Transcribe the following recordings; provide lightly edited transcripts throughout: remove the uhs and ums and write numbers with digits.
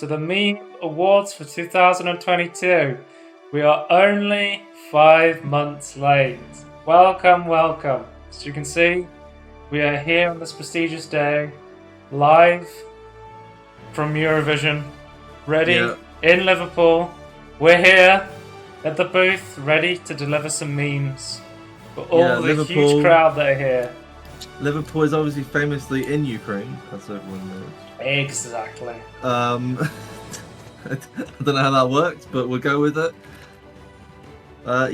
to the Meme Awards for 2022. We are only 5 months late. Welcome, welcome. As you can see, we are here on this prestigious day, live from Eurovision, ready in Liverpool. We're here at the booth, ready to deliver some memes for all the huge crowd that are here. Liverpool is obviously famously in Ukraine, as everyone knows. Exactly. I don't know how that works, but we'll go with it. I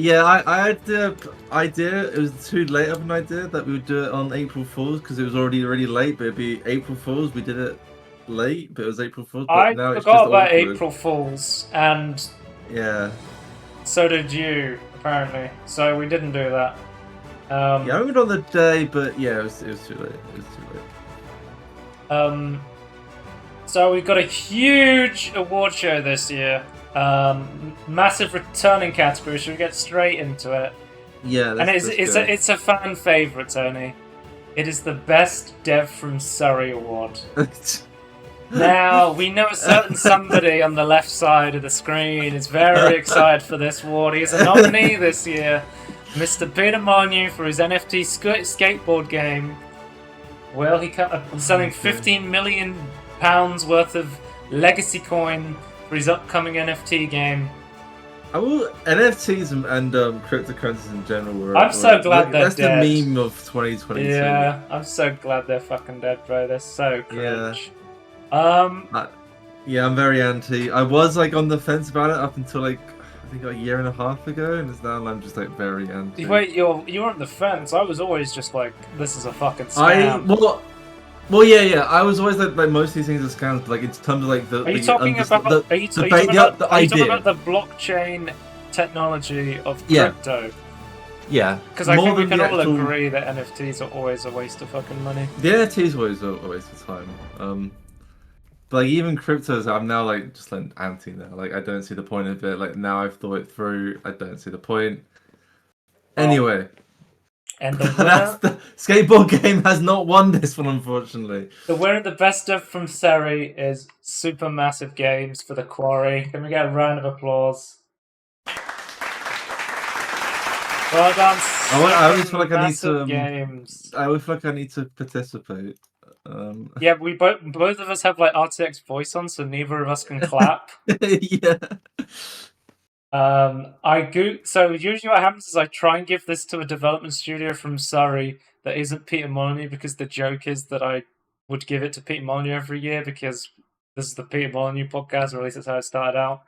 had the idea, it was too late of an idea that we would do it on April Fool's because it was already late, but it'd be April Fool's. We did it late, but it was April Fool's. But now it's just forgot about awkward. April Fool's, and so did you, apparently. So we didn't do that. I went on the day, but yeah, it was too late. It was too late. So we've got a huge award show this year. Massive returning category. Should we get straight into it? Yeah, and it's a fan favorite, Tony. It is the Best Dev from Surrey award. Now we know a certain somebody on the left side of the screen is very excited for this award. He is a nominee this year. Mr. Peter Molyneux for his NFT skateboard game. Well, he selling £15 million worth of legacy coin for his upcoming NFT game. NFTs and cryptocurrencies in general I'm so glad they're dead. That's the meme of 2022. Yeah, I'm so glad they're fucking dead, bro. They're so cringe. Yeah, I'm very anti. I was on the fence about it up until I think a year and a half ago, and it's now I'm just very anti. Wait, you were on the fence. I was always just this is a fucking scam. Well, yeah. I was always like most of these things are scams, but in terms of the. Are you talking about the blockchain technology of crypto? Yeah. Because I think we can all agree that NFTs are always a waste of fucking money. The NFTs are always a waste of time. But even cryptos, I'm now just anti now. I don't see the point of it. Now I've thought it through, I don't see the point. Anyway. And the winner, the skateboard game has not won this one, unfortunately. The winner of the Best Stuff from Surrey is Supermassive Games for the Quarry. Can we get a round of applause? Well done. I always feel like I need to. Games. I always feel like I need to participate. Yeah, we both of us have RTX voice on, so neither of us can clap. Yeah. So usually what happens is I try and give this to a development studio from Surrey that isn't Peter Molyneux, because the joke is that I would give it to Peter Molyneux every year because this is the Peter Molyneux podcast, or at least that's how it started out.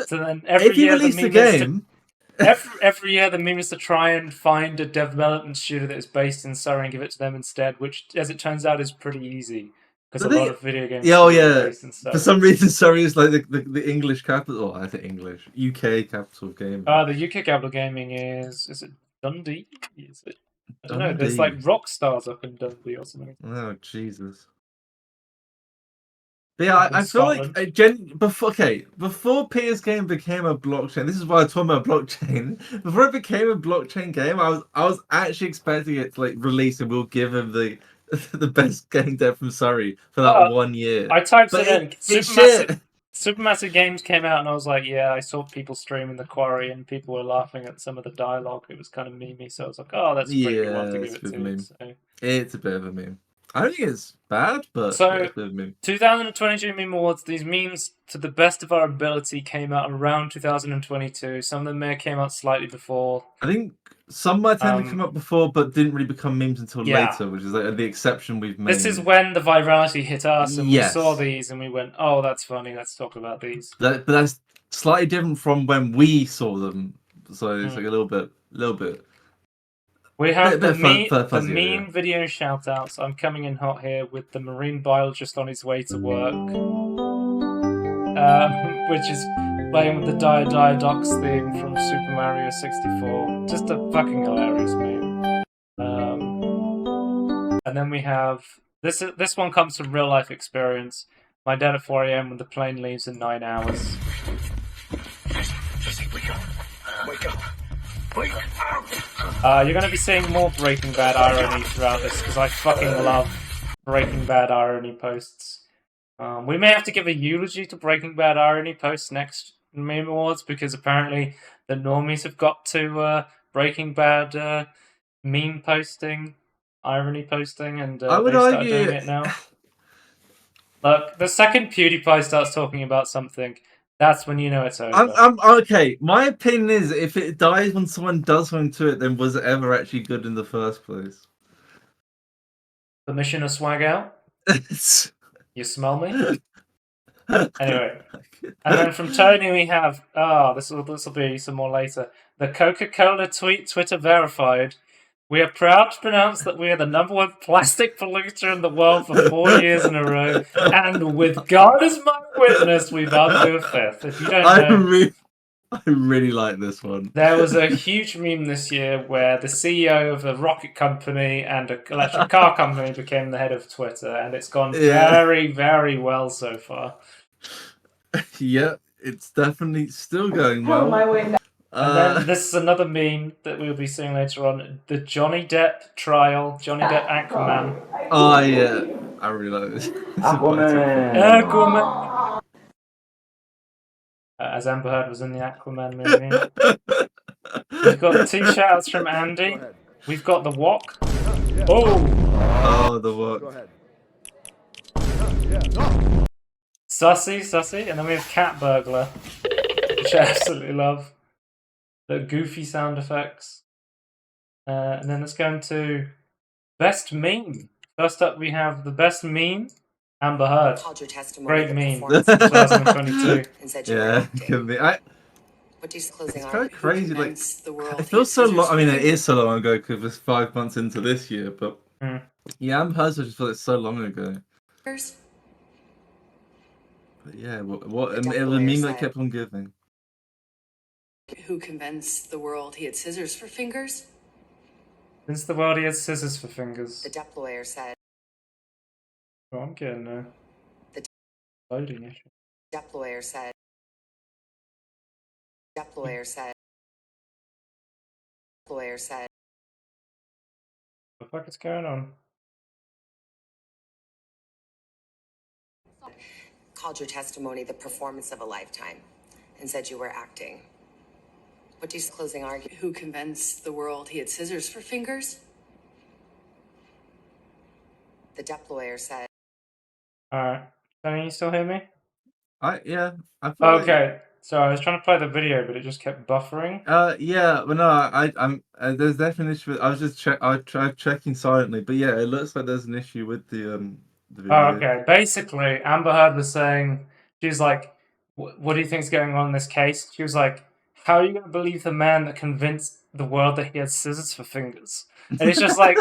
So then every year every year the meme is to try and find a development studio that is based in Surrey and give it to them instead, which, as it turns out, is pretty easy. Because a lot of video games based in Surrey. For some reason, Surrey is the English capital. I think English. UK capital of gaming. The UK capital of gaming is it Dundee? Is it? I don't know. There's rock stars up in Dundee or something. Oh, Jesus. But yeah, I feel before Peter's game became a blockchain, this is why I talk about blockchain. Before it became a blockchain game, I was actually expecting it to release and we'll give him the best game dev from Surrey for that 1 year. I typed it in. Supermassive Games came out and I was like, yeah, I saw people streaming The Quarry and people were laughing at some of the dialogue. It was kind of memey, so I was like, oh, that's a pretty good one to give it to. Meme. So. It's a bit of a meme. I don't think it's bad, but so, it's a bit of a meme. 2022 Meme Awards, these memes, to the best of our ability, came out around 2022. Some of them may have came out slightly before. I think some might have come up before, but didn't really become memes until later, which is the exception we've made. This is when the virality hit us, and we saw these, and we went, "Oh, that's funny. Let's talk about these." But that's slightly different from when we saw them, so it's a little bit. We have the meme video shoutouts. I'm coming in hot here with the marine biologist on his way to work, which is playing with the Diodox theme from Super Mario 64. Just a fucking hilarious meme. And then we have this one comes from real life experience. My dad at 4 a.m. when the plane leaves in 9 hours. Wake up. You're going to be seeing more Breaking Bad irony throughout this, because I fucking love Breaking Bad irony posts. We may have to give a eulogy to Breaking Bad irony post next Meme Awards because apparently the normies have got to Breaking Bad meme posting, irony posting, and I would they started argue. doing it now. Look, the second PewDiePie starts talking about something, that's when you know it's over. I'm okay. My opinion is, if it dies when someone does something to it, then was it ever actually good in the first place? Permission to swag out? You smell me? Anyway. And then from Tony we have, this will be some more later. The Coca-Cola tweet, Twitter verified. We are proud to pronounce that we are the #1 plastic polluter in the world for 4 years in a row, and with God as my witness, we vow to do a fifth. If you don't know, I really like this one. there was a huge meme this year where the CEO of a rocket company and an electric car company became the head of Twitter, and it's gone very, very well so far. Yeah, it's definitely still going well. And then this is another meme that we'll be seeing later on. The Johnny Depp trial. Johnny Depp Aquaman. Oh, yeah. I really like this. Aquaman! As Amber Heard was in the Aquaman movie. We've got 2 shoutouts from Andy. We've got the Wok. Oh! Oh, the Wok. Sussy. And then we have Cat Burglar, which I absolutely love. The goofy sound effects. And then let's go into best meme. First up, we have the best meme, Amber Heard. Great meme. 2022. Yeah, could be. It's kind of crazy. Like, it feels so long. I mean, it is so long ago because it's 5 months into this year. But yeah, Amber Heard just feels like so long ago. But yeah, what a meme that kept on giving. Who convinced the world he had scissors for fingers? Convinced the world he had scissors for fingers. The Depp lawyer said. Oh, I'm getting a loading issue. Depp lawyer said. Depp lawyer said. Lawyer said. What the fuck is going on? Called your testimony the performance of a lifetime and said you were acting. What do you closing argument? Who convinced the world he had scissors for fingers? The Depp lawyer said. Alright. Can you still hear me? Yeah. Okay. So I was trying to play the video, but it just kept buffering. Yeah, but no, I'm there's definitely an issue with, I was just checking silently, but yeah, it looks like there's an issue with the video. Oh, okay. Basically, Amber Heard was saying, she was like, what do you think's going on in this case? She was like, how are you going to believe the man that convinced the world that he had scissors for fingers? And it's just like,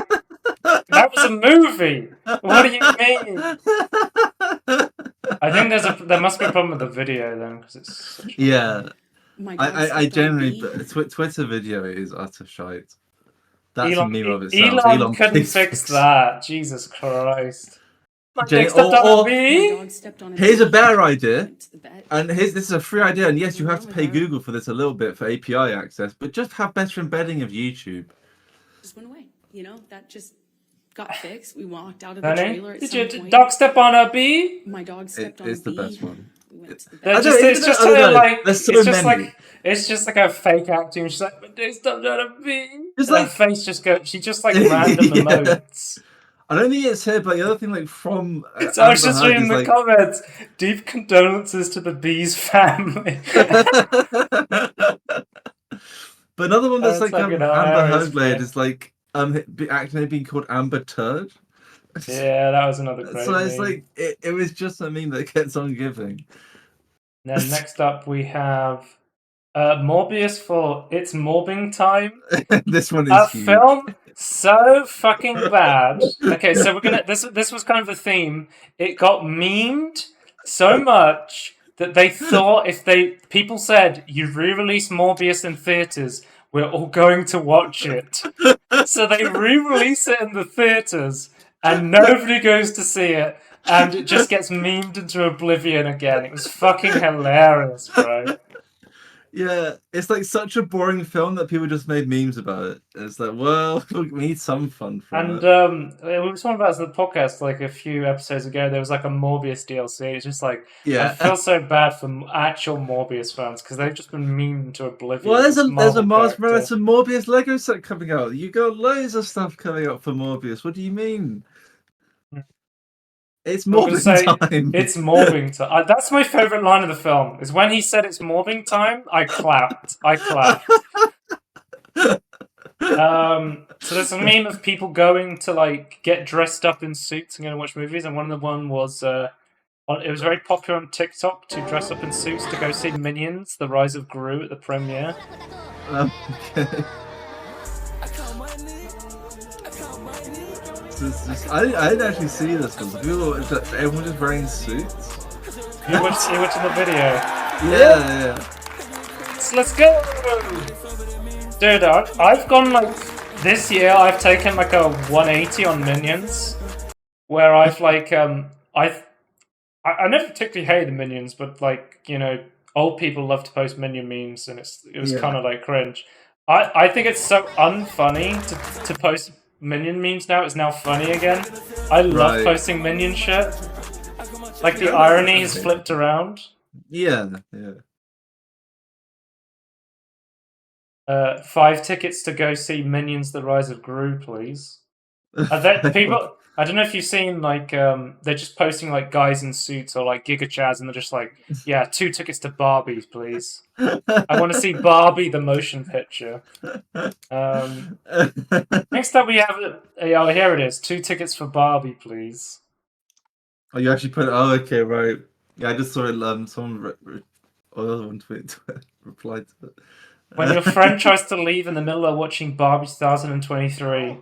that was a movie! What do you mean? I think there must be a problem with the video then, because it's I generally Twitter video is utter shite. That's a meme of itself. Elon couldn't fix that. Jesus Christ. Here's a better idea, and this is a free idea, and yes, you have to pay Google for this a little bit for API access, but just have better embedding of YouTube. Just went away, that just got fixed. We walked out of the trailer. Did your dog step on a bee? My dog stepped on a bee. It's the best one. It's just like a fake acting. She's like, my dog stepped on a bee. Her face just goes. She just like random emotes. I don't think it's here, but the other thing, like, from... So I was just reading the comments. Deep condolences to the bee's family. But another one that's like Amber Heard made is like actually being called Amber Turd. Yeah, that was another great So it's meme. like, it was just a meme that keeps on giving. Then next up we have Morbius for It's Morbing Time. This one is huge. Film so fucking bad. Okay, so we're gonna. This was kind of the theme. It got memed so much that they thought people said you re-release Morbius in theaters, we're all going to watch it. So they re-release it in the theaters, and nobody goes to see it, and it just gets memed into oblivion again. It was fucking hilarious, bro. Yeah, it's like such a boring film that people just made memes about it. It's like, well, we need some fun from And it. we were talking about this in the podcast like a few episodes ago. There was like a Morbius DLC. It's just like I Yeah. feel so bad for actual Morbius fans because they've just been memed into oblivion. Well, This there's a Marvel Miles character. Morales and Morbius Lego set coming out. You got loads of stuff coming out for Morbius. What do you mean? It's I was gonna morbing say time. it's morbing time. That's my favorite line of the film. Is when he said it's morbing time. I clapped. I clapped. So there's a meme of people going to like get dressed up in suits and going to watch movies, and one of them was it was very popular on TikTok to dress up in suits to go see Minions: The Rise of Gru at the premiere. Okay. I didn't actually see this one. Everyone just wearing suits. You watching the video? Yeah. So let's go, dude. I've gone like this year. I've taken like a 180 on Minions, where I've like I never particularly hate the Minions, but like old people love to post Minion memes, and it was kind of like cringe. I think it's so unfunny to post Minion memes now. It's now funny again. I love posting Minion shit. Like the irony is flipped around. Yeah. 5 tickets to go see Minions: The Rise of Gru, please. People, I don't know if you've seen like they're just posting like guys in suits or like Giga Chads, and they're just like, yeah, 2 tickets to Barbie, please. I want to see Barbie the motion picture. Next up we have oh, here it is, 2 tickets for Barbie, please. Oh, you actually put it? Oh, okay, right. Yeah, I just saw it. Someone on Twitter replied to it. When your friend tries to leave in the middle of watching Barbie 2023.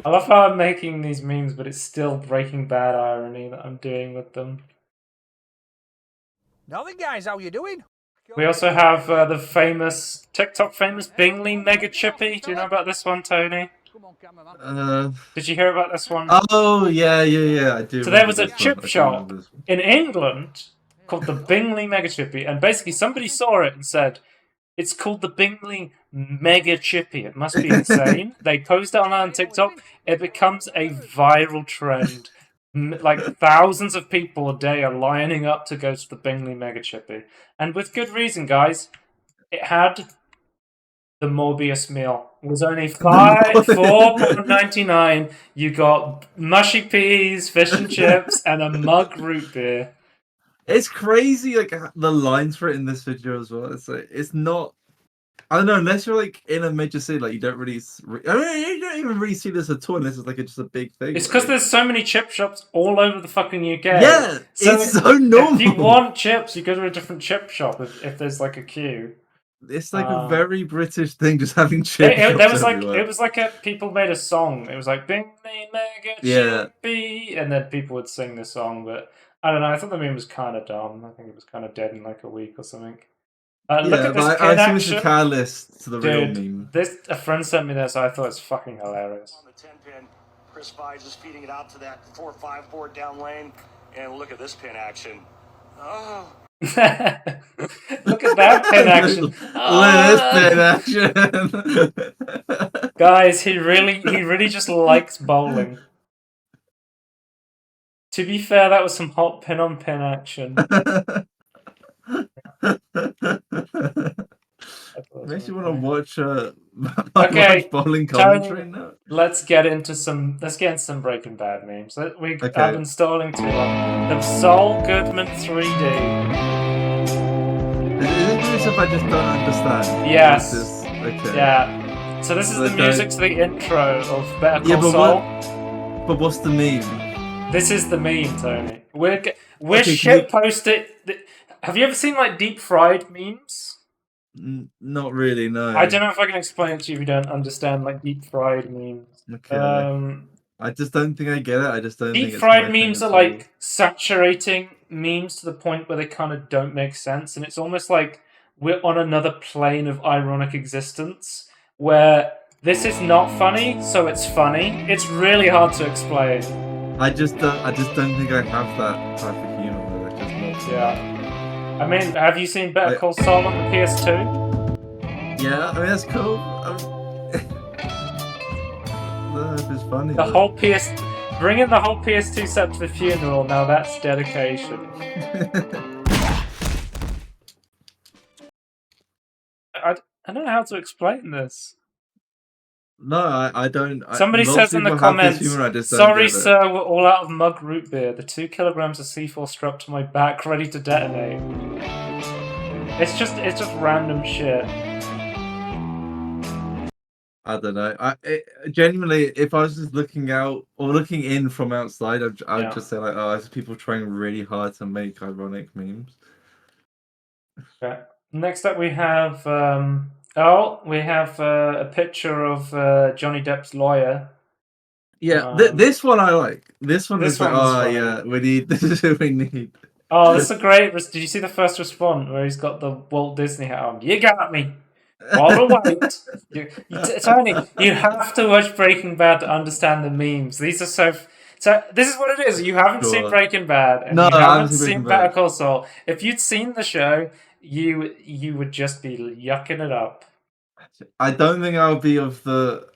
I love how I'm making these memes, but it's still Breaking Bad irony that I'm doing with them. Nothing, guys. How you doing? We also have the TikTok famous Bingley Mega Chippy. Do you know about this one, Tony? Did you hear about this one? Oh, yeah, I do. So there was a chip shop in England called the Bingley Mega Chippy, and basically somebody saw it and said, it's called the Bingley Mega Chippy. It must be insane. They post it on TikTok. It becomes a viral trend. Like thousands of people a day are lining up to go to the Bingley Mega Chippy. And with good reason, guys. It had the Morbius meal. It was only $4.99. You got mushy peas, fish and chips, and a mug root beer. It's crazy, like the lines for it in this video as well. It's like it's not. I don't know, unless you're like in a major city, like you don't really. I mean, you don't even really see this at all. Unless it's like just a big thing. It's because there's so many chip shops all over the fucking UK. Yeah, it's so normal. If you want chips, you go to a different chip shop if there's like a queue. It's like a very British thing, just having chips. It was like people made a song. It was like Bingley Mega Chippy, and then people would sing the song. But I don't know. I thought the meme was kind of dumb. I think it was kind of dead in like a week or something. Look at this pin I action. think it's a catalyst to the real meme. A friend sent me this. I thought it's fucking hilarious. On the 10-pin, Chris Vise is feeding it out to that 4-5 board down lane, and look at this pin action. Oh. Look at that pin action. Look at this pin action. Guys, he really just likes bowling. To be fair, that was some hot pin on pin action. Makes you want to watch watch bowling commentary now. Let's get into some Breaking Bad memes. I've been stalling too long. The Saul Goodman 3D. Is this if I just don't understand? Yes. Okay. Yeah. So this is the music to the intro of Better Call Saul. But what's the meme? This is the meme, Tony. We're shit posted. Have you ever seen like deep fried memes? Not really, no. I don't know if I can explain it to you if you don't understand like deep fried memes. Okay. I just don't think I get it. I just don't think deep fried memes are like saturating memes to the point where they kind of don't make sense, and it's almost like we're on another plane of ironic existence where this is not funny, so it's funny. It's really hard to explain. I just don't think I have that type of humor. Like, just not. Yeah. I mean, have you seen Better Like- Call Saul on the PS2? Yeah, I mean that's cool. I don't know if it's funny. The though. whole bringing the whole PS2 set to the funeral. Now that's dedication. I don't know how to explain this. No, I don't. Somebody lots says of in the people have this comments, humor, I just don't "Sorry, get it. sir, we're all out of mug root beer. The 2 kilograms of C4 strapped to my back, ready to detonate." It's just random shit. I don't know. Genuinely, if I was just looking out or looking in from outside, I would Yeah. just say like, oh, it's people trying really hard to make ironic memes. Okay. Next up, we have a picture of Johnny Depp's lawyer. Yeah, this one I like. This one This is like, one was oh funny. yeah, we need. This is what we need. Oh, this is a great. Did you see the first response where he's got the Walt Disney hat on? You got me. All the wait. Tony, you have to watch Breaking Bad to understand the memes. These are so. So this is what it is. You haven't seen Sure. Breaking Bad, and No, you I haven't haven't seen seen Breaking Better Bad. Call Saul. If you'd seen the show, you would just be yucking it up. I don't think I'll be of the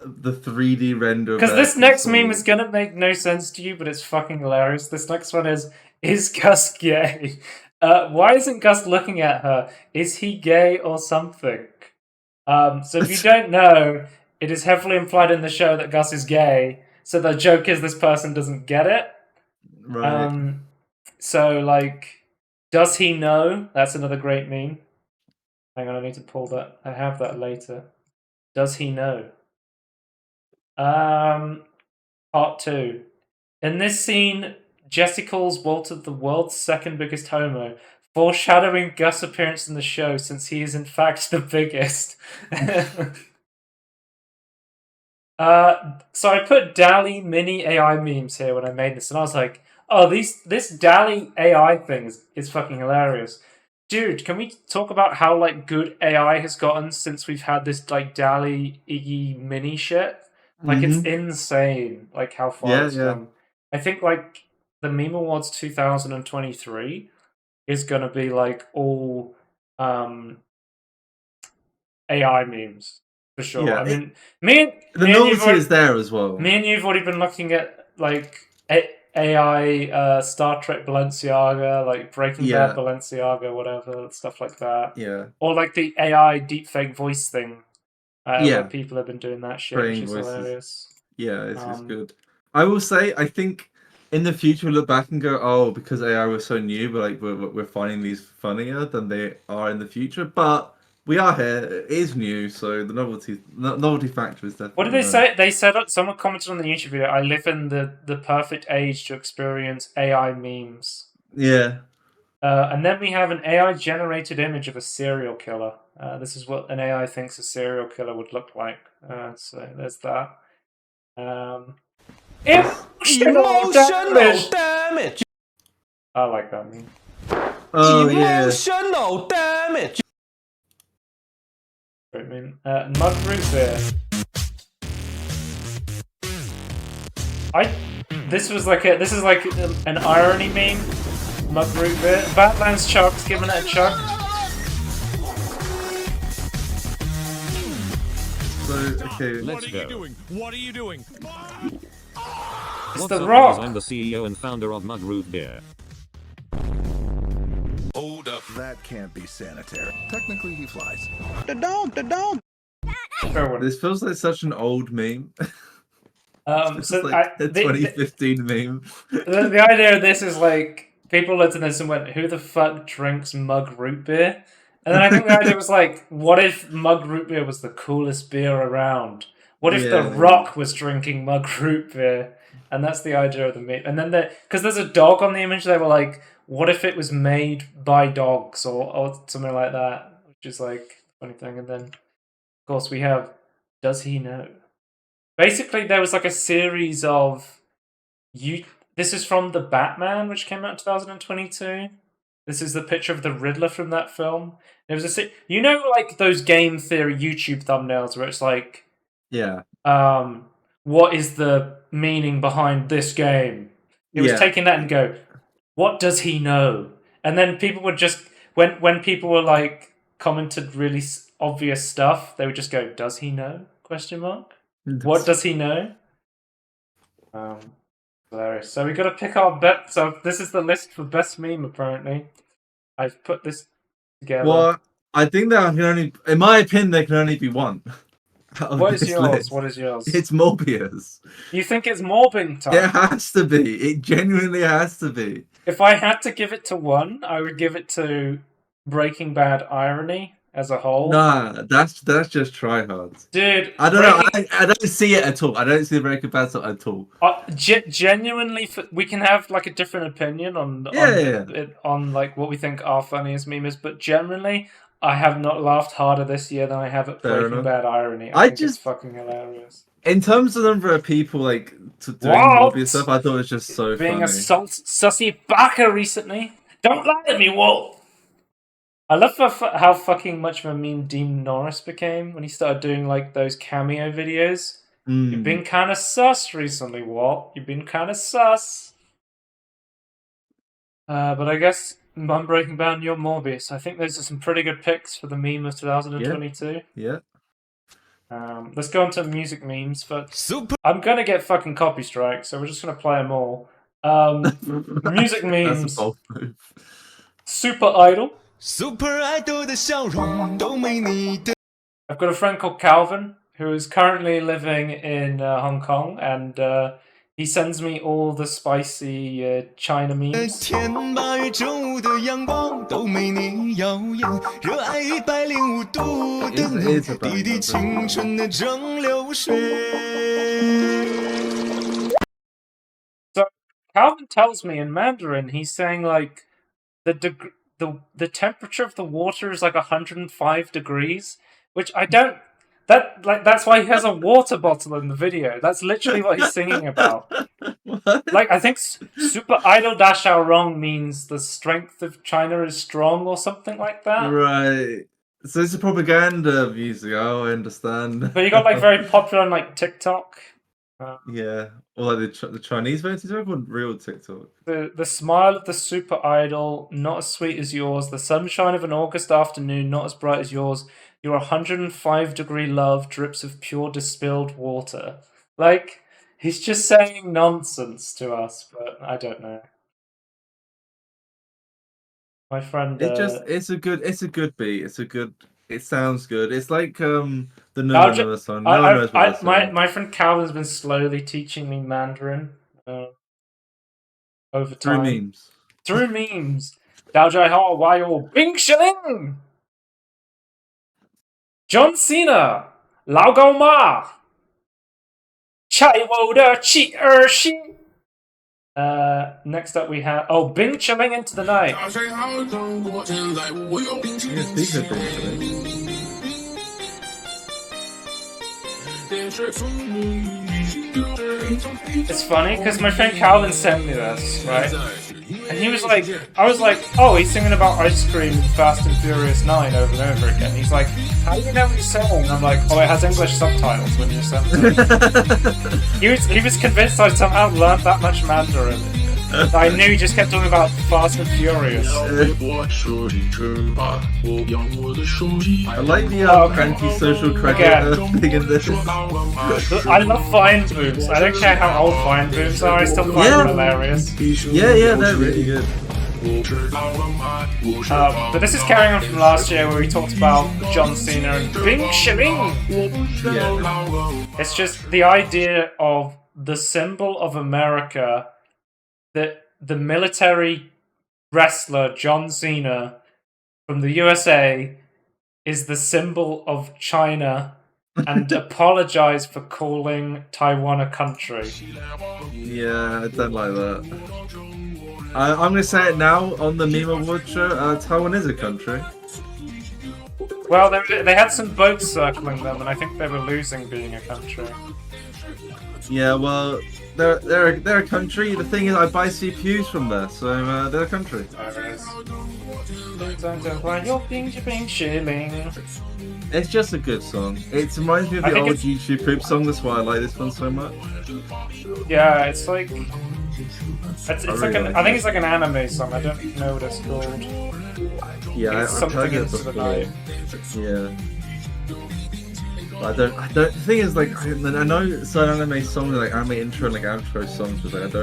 3D render. Because this next meme is gonna make no sense to you, but it's fucking hilarious. This next one is Gus gay? Why isn't Gus looking at her? Is he gay or something? So if you don't know, it is heavily implied in the show that Gus is gay. So the joke is this person doesn't get it. Right. So like, does he know? That's another great meme. Hang on, I need to pull that. I have that later. Does he know? Part 2. In this scene, Jesse calls Walter the world's second biggest homo, foreshadowing Gus' appearance in the show since he is in fact the biggest. So I put DALL-E mini AI memes here when I made this, and I was like, oh, this DALL-E AI thing is fucking hilarious. Dude, can we talk about how like good AI has gotten since we've had this like DALL-E mini shit? Like it's insane, like how far it's come. I think like the Meme Awards 2023 is gonna be like all AI memes for sure. Yeah, I mean, the novelty is there as well. Me and you've already been looking at like AI Star Trek Balenciaga, like Breaking Bad Balenciaga, whatever stuff like that. Yeah, or like the AI deepfake voice thing. Yeah. Where people have been doing that shit, Spraying which is voices. hilarious. Yeah, it's good. I will say, I think in the future we'll look back and go, oh, because AI was so new, but like we're finding these funnier than they are in the future. But we are here. It is new, so the novelty factor is definitely. What did they say? They said someone commented on the YouTube video. I live in the perfect age to experience AI memes. Yeah. And then we have an AI generated image of a serial killer. This is what an AI thinks a serial killer would look like. So there's that. Emotional damage. I like that meme. Oh Emotional damage. Great meme. Mud root beer. This is like an irony meme. Mud root beer. Batman's chuck's giving it a chuck. So okay. Let's go. What are you doing? It's What's The up, Rock. guys? I'm the CEO and founder of Mud Root Beer. Hold up. That can't be sanitary. Technically, he flies. This feels like such an old meme. It's So like a 2015 meme. the idea of this is like people looked at this and went, "Who the fuck drinks mug root beer?" And then I think the idea was like, "What if mug root beer was the coolest beer around? What if The Rock was drinking mug root beer?" And that's the idea of the meme. And then because there's a dog on the image, they were like, "What if it was made by dogs or something like that?" Which is like a funny thing. And then, of course, we have, does he know? Basically, there was like a series of This is from The Batman, which came out in 2022. This is the picture of the Riddler from that film. There was like those game theory YouTube thumbnails where it's like, Yeah. what is the meaning behind this game? It was taking that and go, what does he know? And then people would just, when people were like commented really obvious stuff, they would just go, does he know? Question mark. What does he know? Hilarious. So we got to pick our bet. So this is the list for best meme. Apparently, I've put this together. Well, I think there can only, in my opinion, there can only be one. What is yours? What is yours? It's Morbius. You think it's mobbing time? It has to be. It genuinely has to be. If I had to give it to one, I would give it to Breaking Bad irony as a whole. Nah, that's just tryhards. Dude, I don't know. I don't see it at all. I don't see the Breaking Bad at all. Genuinely, we can have like a different opinion on like what we think our funniest meme is, but generally, I have not laughed harder this year than I have at Breaking Bad irony. I think it's fucking hilarious. In terms of the number of people like doing Morbius stuff, I thought it was just so being funny. a sussy baka recently. Don't lie to me, Walt. I love how fucking much of a meme Dean Norris became when he started doing like those cameo videos. You've been kind of sus recently, Walt. You've been kind of sus. But I guess I'm Breaking Bad and you're Morbius. I think those are some pretty good picks for the meme of 2022. Yeah. Let's go on to music memes. I'm gonna get fucking copy strike, so we're just gonna play them all. Music memes. That's a bold move. Super Idol. Super Idol 的笑容都没你的。 I've got a friend called Calvin who is currently living in Hong Kong, and he sends me all the spicy China memes. 天马宇宙的阳光都没你耀眼，热爱105度的你，滴滴青春的蒸馏水。 So Calvin tells me in Mandarin, he's saying like the temperature of the water is like 105 degrees, which I don't. That's why he has a water bottle in the video. That's literally what he's singing about. Like I think Super Idol Da Xiaorong means the strength of China is strong or something like that. Right. So it's a propaganda music. Oh, I understand. But he got like very popular on like TikTok. Yeah, or like the Chinese versions of real TikTok. The smile of the super idol, not as sweet as yours. The sunshine of an August afternoon, not as bright as yours. Your 105-degree love drips of pure distilled water. Like, he's just saying nonsense to us, but I don't know. My friend, it's a good beat. It sounds good. It's like the No One Knows song. No one knows what this is. My friend Calvin's been slowly teaching me Mandarin over time. Through memes. 大家好，我有冰淇淋。John Cena，老高妈，踩我的企鹅心。Next up we have Bing Chilling Into the Night. It's funny because my friend Calvin sent me this, right? And he was like, I was like, oh, he's singing about ice cream in Fast and Furious 9 over and over again. He's like, how do you know what he's saying? I'm like, oh, it has English subtitles when you sent it. He was convinced I'd somehow learned that much Mandarin. I knew he just kept talking about Fast and Furious. I like the anti-social credit thing in this. I love Vine boobs. I don't care how old Vine boobs are, I still find them hilarious. Yeah, they're really good. But this is carrying on from last year where we talked about John Cena and Bing Shilling. Yeah. It's just the idea of the symbol of America, that the military wrestler John Cena from the USA is the symbol of China and apologize for calling Taiwan a country. Yeah, I don't like that. I'm going to say it now on the Meme Award show. Taiwan is a country. Well, they had some boats circling them, and I think they were losing being a country. Yeah, well, they're a country. The thing is, I buy CPUs from there, so they're a country. It's just a good song. It reminds me of the old YouTube poop song. That's why I like this one so much. Yeah, it's like it's like I think it's like an anime song. I don't know what it's called. Yeah, it's I've something heard it into the before. night. Yeah. I don't. The thing is, like, I know certain anime songs, like anime intro and like outro songs, but like,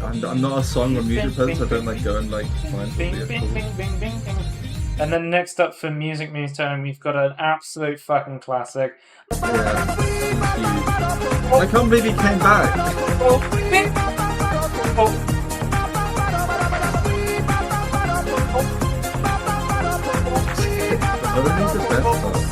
I'm not a song or music person, so I don't like go and like find something. And then next up for music tone, we've got an absolute fucking classic. Yeah, I can't believe he came back. I don't think the best part.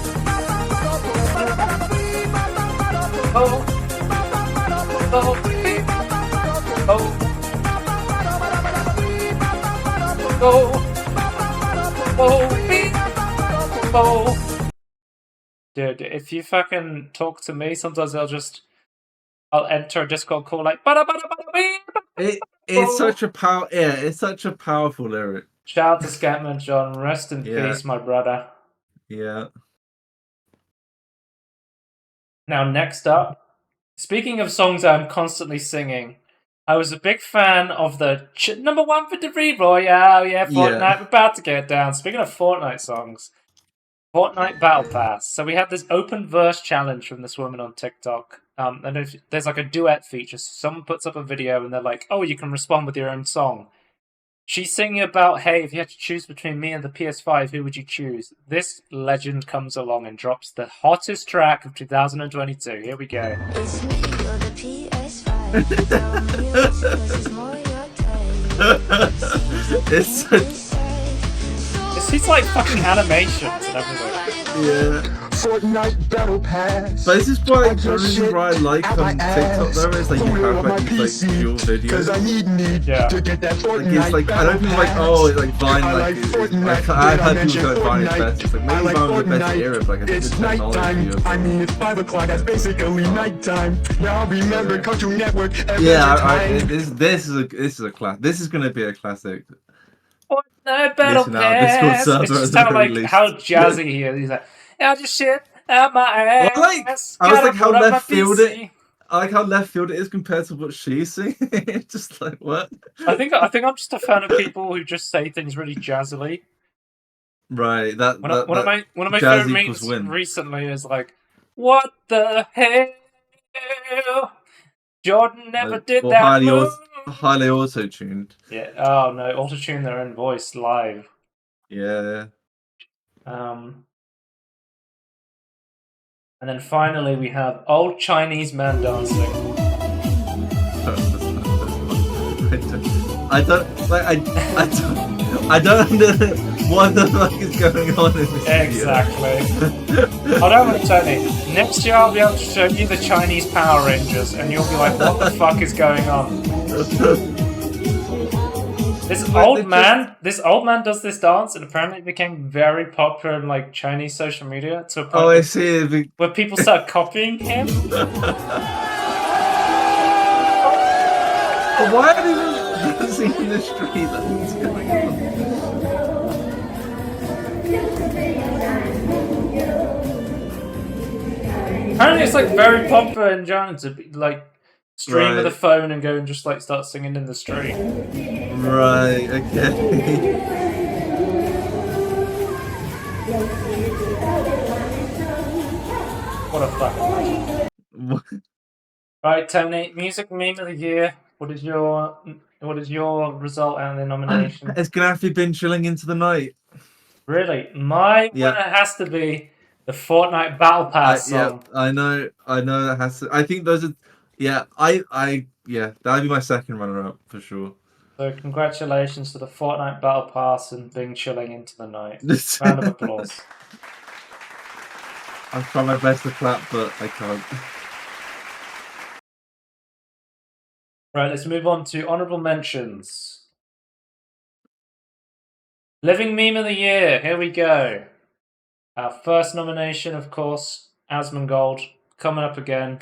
Dude, if you fucking talk to me, sometimes I'll enter a Discord call like It's such a it's such a powerful lyric. Shout out to Scatman John, rest in peace, my brother. Yeah. Now, next up, speaking of songs I'm constantly singing, I was a big fan of the number one for the Royale. Yeah, Fortnite, we're about to get down. Speaking of Fortnite songs, Fortnite Battle Pass. So we had this open verse challenge from this woman on TikTok. And there's like a duet feature. So someone puts up a video and they're like, oh, you can respond with your own song. She's singing about, hey, if you had to choose between me and the PS5, who would you choose? This legend comes along and drops the hottest track of 2022. Here we go. It's me or the PS5. It's like fucking animations and everything. Yeah. Fortnite Battle Pass. But this is why the reason why I like TikTok though is like you have like these like dual videos. Yeah. To get that Fortnite it's like I don't think like it's like Vine like I've heard people go Vine is best. It's like maybe Vine was the best era, but like I think it's nighttime. I mean it's 5 o'clock. That's basically nighttime. Now remember Cartoon Network. This is a class. This is gonna be a classic. Fortnite Battle Pass. It's just how jazzy he is. He's like. I just shit out my ass. I was like how left field it. I like how left field it is compared to what she's singing. Just like what? I think I'm just a fan of people who just say things really jazzily. Right. One of my favorite memes recently is like, "What the hell? Jordan never did that move." Highly auto-tuned. Yeah. Oh no, auto-tune their own voice live. Yeah. And then finally we have old Chinese man dancing. I don't know what the fuck is going on in this Exactly. Hold on, Tony. Next year I'll be able to show you the Chinese Power Rangers and you'll be like, what the fuck is going on? This old man does this dance and apparently it became very popular in like Chinese social media to a point I see. Where people start copying him. But why are they dancing in the street? What's going on? Apparently it's like very popular in China to be like stream with a phone and go and just like start singing in the street. Right, okay. What a fucking legend. Right, Tony, music meme of the year. What is your result and the nomination? It's gonna have to be Been Chilling Into the Night. Really? My winner has to be the Fortnite Battle Pass song. Yeah, I know that has to. I think those are. Yeah, that'd be my second runner-up for sure. So congratulations to the Fortnite Battle Pass and Bing Chilling Into the Night. Round of applause. I've tried my best to clap, but I can't. Right, let's move on to honorable mentions. Living Meme of the Year. Here we go. Our first nomination, of course, Asmongold, coming up again.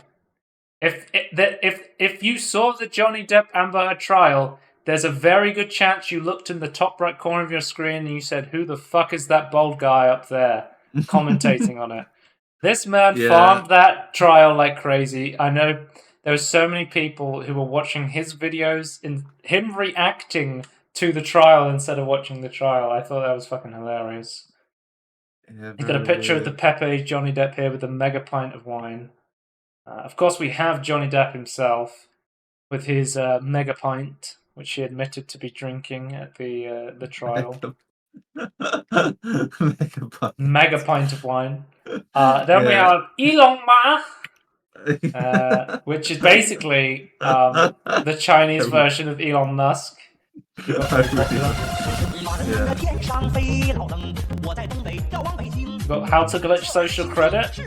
If you saw the Johnny Depp Amber Heard trial, there's a very good chance you looked in the top right corner of your screen and you said, "Who the fuck is that bald guy up there commentating on it?" This man farmed that trial like crazy. I know there were so many people who were watching his videos and him reacting to the trial instead of watching the trial. I thought that was fucking hilarious. Yeah, He's got a picture of the Pepe Johnny Depp here with a mega pint of wine. Of course, we have Johnny Depp himself with his mega pint, which he admitted to be drinking at the trial. Mega pint of wine. Then we have Elon Musk, which is basically the Chinese version of Elon Musk. Got how to glitch social credit.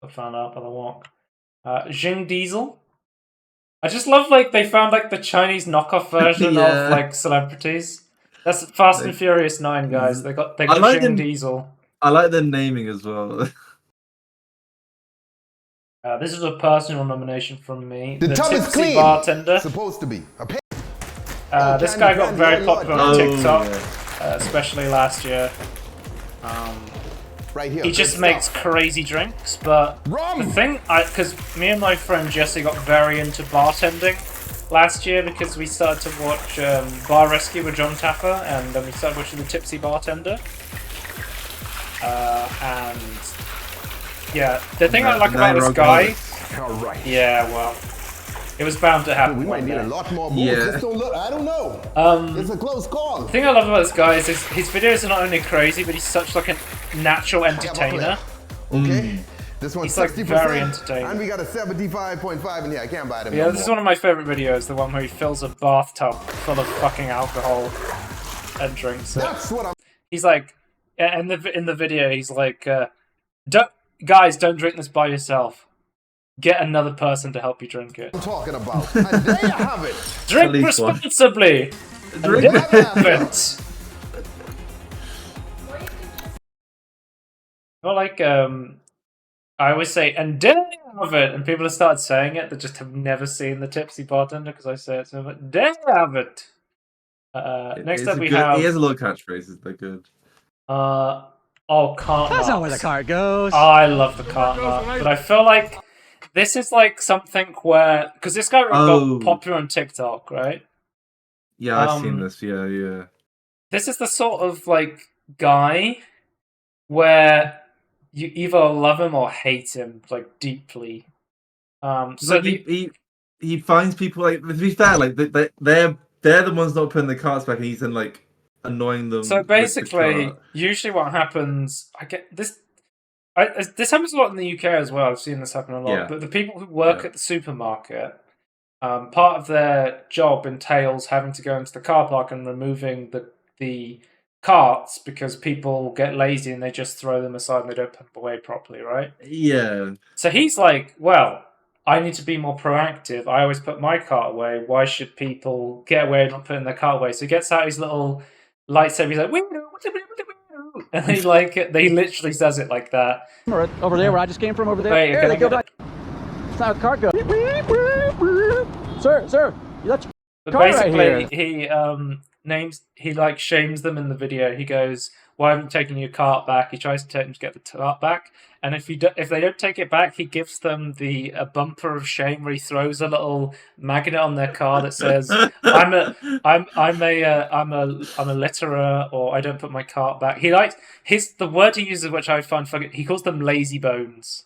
I found out by the walk. Jing Diesel. I just love like they found like the Chinese knockoff version of like celebrities. That's Fast and Furious 9, guys. They got like Jing Diesel. I like the naming as well. This is a personal nomination from me. The tub is clean. Bartender. Supposed to be. This guy got very popular on TikTok, especially last year. Right here. He just makes crazy drinks, but the thing, because me and my friend Jesse got very into bartending last year because we started to watch Bar Rescue with John Taffer, and then we started watching The Tipsy Bartender. And yeah, the thing I like about this guy, yeah, well, it was bound to happen. We might need a lot more moves. This don't look, I don't know. It's a close call. The thing I love about this guy is his videos are not only crazy, but he's such like a natural entertainer. Okay. This one's he's like very entertaining. And we got a 75.5 in here. I can't buy them. Yeah, this is one of my favorite videos, the one where he fills a bathtub full of fucking alcohol and drinks it. That's what I'm... He's like, in the video, he's like, guys, don't drink this by yourself. Get another person to help you drink it. I'm talking about. And there you have it. Drink responsibly. Drink it. Well, like, I always say, and there you have it, and people have started saying it that just have never seen The Tipsy Bartender because I say it so much. There you have it. Next up we have... He has a lot of catchphrases, they're good. Cart That's not where the cart goes. I love the cart mark, but I feel like this is like something where... Because this guy got popular on TikTok, right? Yeah, I've seen this, yeah. This is the sort of, like, guy where you either love him or hate him, like, deeply. So like he finds people, like, to be fair, like, they're the ones not putting the carts back, and he's then, like, annoying them. So basically, usually what happens... I get this... this happens a lot in the UK as well. I've seen this happen a lot. Yeah. But the people who work at the supermarket, part of their job entails having to go into the car park and removing the carts because people get lazy and they just throw them aside and they don't put them away properly, right? Yeah. So he's like, well, I need to be more proactive. I always put my cart away. Why should people get away and not putting their cart away? So he gets out his little lightsaber. He's like, and he they literally says it like that. Over there, where I just came from, over there. Wait, there they go back. That's how the cart goes. Sir, you let your But cart basically, right here. he shames them in the video. He goes, "Why haven't you taken your cart back?" He tries to take them to get the cart back, and if they don't take it back, he gives them a bumper of shame where he throws a little magnet on their car that says, "I'm a litterer," or "I don't put my cart back." The word he uses, which I find funny. He calls them lazy bones.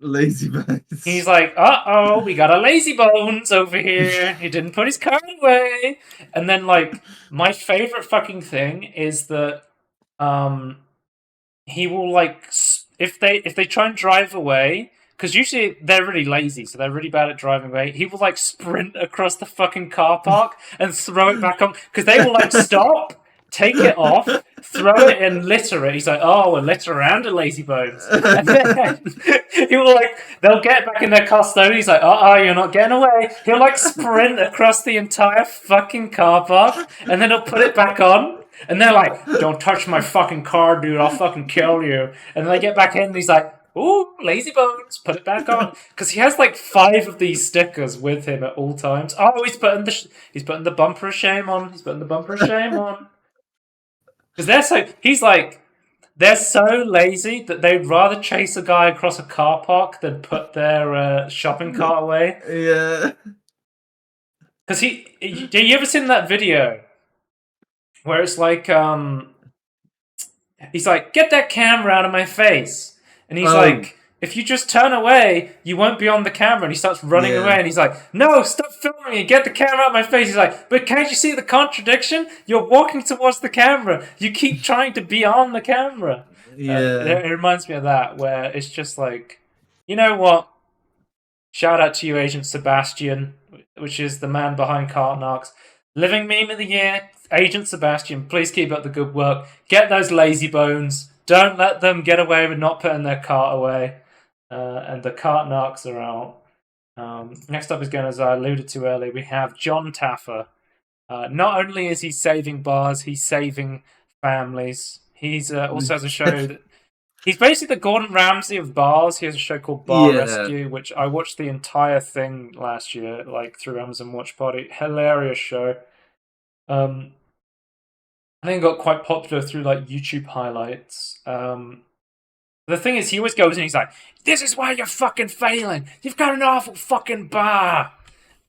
Lazy bones. He's like, "Uh-oh, we got a lazy bones over here. He didn't put his car away." And then, like, my favorite fucking thing is that he will, like, if they try and drive away, because usually they're really lazy, so they're really bad at driving away. He will, like, sprint across the fucking car park and throw it back on, because they will, like, stop, take it off, thrown it in litter. He's like, oh, a litter and a lazy bones. And then he'll like, they'll get back in their car slowly. He's like, you're not getting away. He'll like sprint across the entire fucking car park, and then he'll put it back on. And they're like, don't touch my fucking car, dude. I'll fucking kill you. And then they get back in, and he's like, ooh, lazy bones, put it back on. Because he has like 5 of these stickers with him at all times. Oh, he's putting the bumper of shame on. He's putting the bumper of shame on. Because they're so lazy that they'd rather chase a guy across a car park than put their shopping cart away. Yeah. Because you ever seen that video where it's like, he's like, get that camera out of my face. And he's like, if you just turn away, you won't be on the camera. And he starts running away, and he's like, no, stop filming me, get the camera out of my face. He's like, but can't you see the contradiction? You're walking towards the camera. You keep trying to be on the camera. Yeah. It reminds me of that, where it's just like, you know what? Shout out to you, Agent Sebastian, which is the man behind Cart Narcs. Living meme of the year, Agent Sebastian, please keep up the good work. Get those lazy bones. Don't let them get away with not putting their cart away. And the Cart Narcs are out. Next up, again, as I alluded to earlier, we have John Taffer. Not only is he saving bars, he's saving families. He's also has a show that... He's basically the Gordon Ramsay of bars. He has a show called Bar Rescue, which I watched the entire thing last year, like through Amazon Watch Party. Hilarious show. I think it got quite popular through like YouTube highlights. The thing is, he always goes in, he's like, this is why you're fucking failing. You've got an awful fucking bar.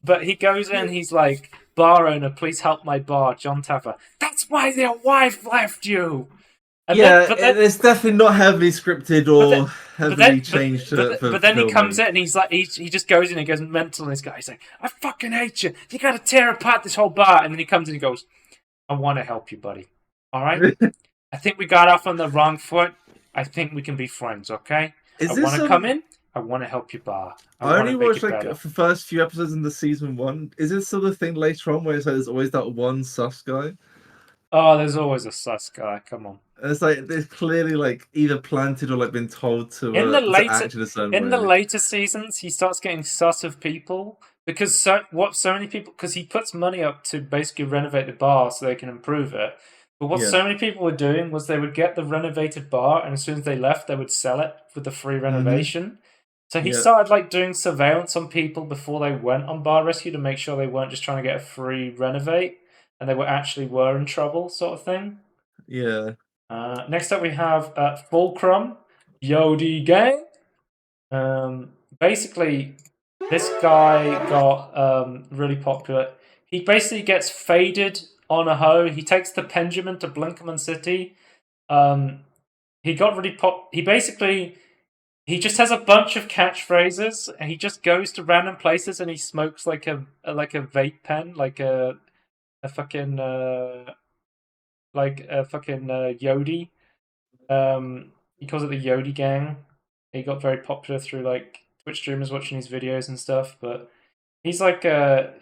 But he goes in, he's like, bar owner, please help my bar, John Taffer. That's why your wife left you. And it's definitely not heavily scripted or heavily changed. But then he comes in and he's like, he just goes in and goes mental. And this guy's like, I fucking hate you. You got to tear apart this whole bar. And then he comes in and goes, I want to help you, buddy. All right? I think we got off on the wrong foot. I think we can be friends, okay? I want to come in. I want to help your bar. I only watched like the first few episodes in the season 1. Is it still the thing later on where it's like there's always that one sus guy? Oh, there's always a sus guy. Come on. It's like they're clearly like either planted or like been told to. In the the later seasons, he starts getting sus of people because so many people, because he puts money up to basically renovate the bar so they can improve it. But what so many people were doing was they would get the renovated bar, and as soon as they left, they would sell it with the free renovation. So he started like doing surveillance on people before they went on Bar Rescue to make sure they weren't just trying to get a free renovate, and they were in trouble, sort of thing. Yeah. Next up, we have Fulcrum, Yodi Gang. Basically, this guy got really popular. He basically gets faded on a hoe. He takes the Pendulum to Blinkerman City. He got really He just has a bunch of catchphrases, and he just goes to random places and he smokes like a vape pen, like a fucking Yodi. He calls it the Yodi Gang. He got very popular through like Twitch streamers watching his videos and stuff, but he's like a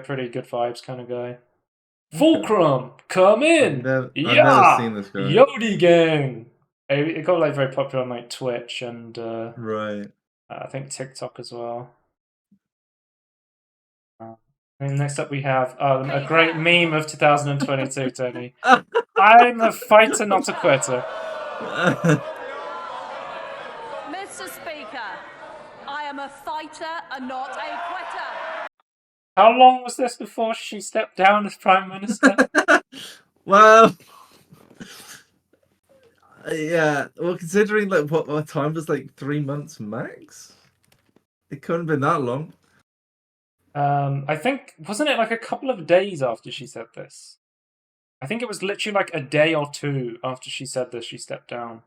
pretty good vibes kind of guy. Fulcrum, come in! I've never seen this guy. Yodi Gang! It got like very popular on like Twitch and right. I think TikTok as well. And next up we have a great meme of 2022, Tony. I'm a fighter, not a quitter. Mr. Speaker, I am a fighter and not a quitter. How long was this before she stepped down as Prime Minister? Well, yeah. Well, considering like what my time was, like 3 months max, it couldn't have been that long. I think, wasn't it like a couple of days after she said this? I think it was literally like a day or two after she said this, she stepped down.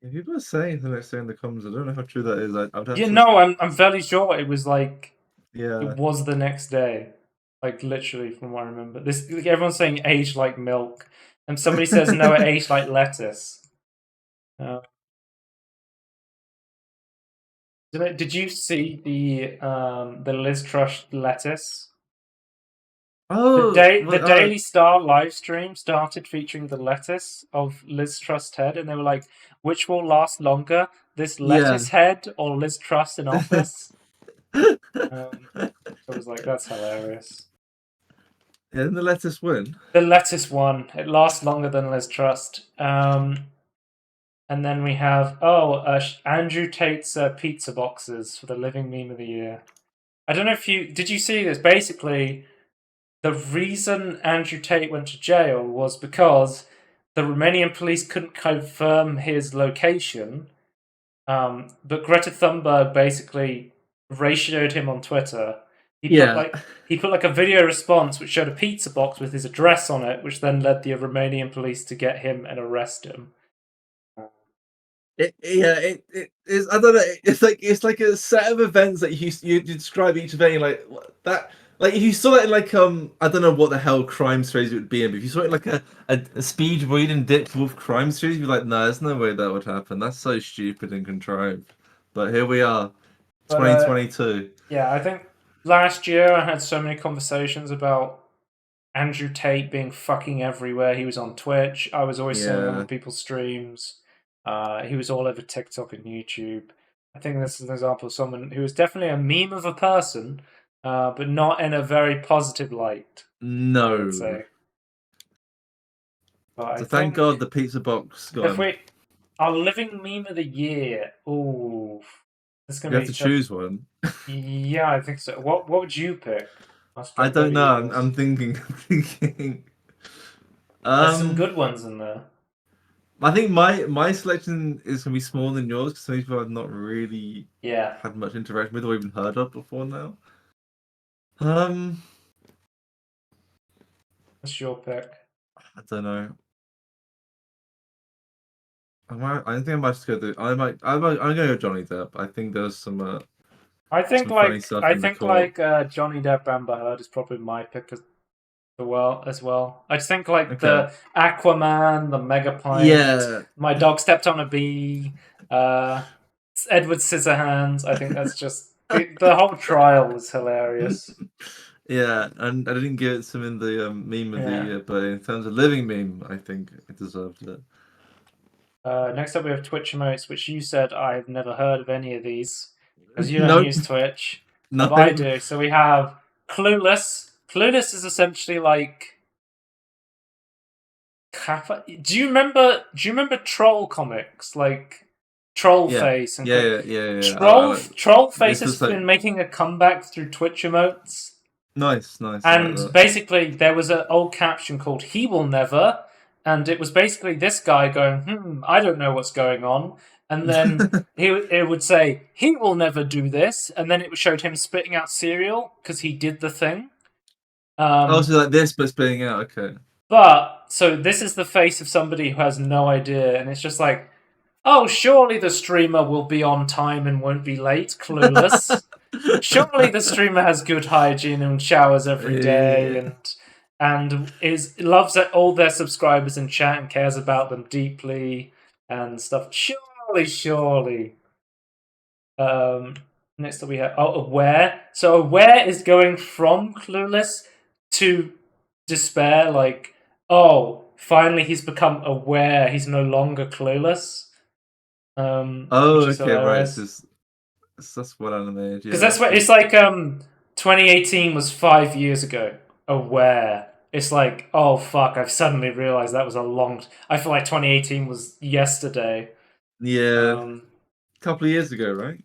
If people are saying the next day in the comments, I don't know how true that is. I'd have no, I'm fairly sure it was like, it was the next day. Like literally from what I remember. Everyone's saying age like milk. And somebody says no, it aged like lettuce. Did you see the Liz Truss lettuce? Oh, the Daily Star live stream started featuring the lettuce of Liz Truss head, and they were like, which will last longer, this lettuce head or Liz Truss in office? So I was like, that's hilarious. Yeah, didn't the lettuce win? The lettuce won. It lasts longer than Liz Truss. And then we have Andrew Tate's pizza boxes for the living meme of the year. I don't know if did you see this? Basically, the reason Andrew Tate went to jail was because the Romanian police couldn't confirm his location, but Greta Thunberg basically ratioed him on Twitter. He put like a video response which showed a pizza box with his address on it, which then led the Romanian police to get him and arrest him. It is. I don't know. It's like a set of events that you describe each event like that. Like if you saw it in like I don't know what the hell crime series it would be in, but if you saw it like a speed reading Dick Wolf crime series, you'd be like, no, there's no way that would happen. That's so stupid and contrived. But here we are, 2022. Yeah, I think last year I had so many conversations about Andrew Tate being fucking everywhere. He was on Twitch. I was always seeing him on people's streams. He was all over TikTok and YouTube. I think this is an example of someone who was definitely a meme of a person, but not in a very positive light. No. I would say. So thank God the pizza box got him. Our living meme of the year. Ooh, it's gonna you have to choose one. Yeah, I think so. What would you pick? I don't know. I'm thinking. There's some good ones in there. I think my selection is gonna be smaller than yours because some people I've not really had much interaction with or even heard of before now. What's your pick? I don't know. I think I might just go. I'm gonna go Johnny Depp. I think there's some. I think Johnny Depp Amber Heard is probably my pick as well. I just think the Aquaman, the Megapint, My Dog Stepped on a Bee, Edward Scissorhands. I think that's just the whole trial was hilarious. Yeah, and I didn't give it some in the meme of the year, but in terms of living meme, I think it deserved it. Next up, we have Twitch emotes, which you said I've never heard of any of these because you don't use Twitch. No, but I do. So we have Clueless. Clueless is essentially like. Do you remember Troll comics like Trollface? Trollface has been making a comeback through Twitch emotes. Nice. And basically, there was an old caption called "He will never." And it was basically this guy going, I don't know what's going on. And then it would say, he will never do this. And then it showed him spitting out cereal because he did the thing. So like this, but spitting out, okay. But, so this is the face of somebody who has no idea. And it's just like, oh, surely the streamer will be on time and won't be late. Clueless. Surely the streamer has good hygiene and showers every day and loves all their subscribers in chat and cares about them deeply and stuff. Surely. Next up we have Aware. So Aware is going from Clueless to despair. Like, finally he's become aware. He's no longer clueless. Okay, right. That's what animated. Because that's what it's like. 2018 was 5 years ago. Aware. It's like, oh fuck, I've suddenly realized that was a long... I feel like 2018 was yesterday. Yeah. A couple of years ago, right?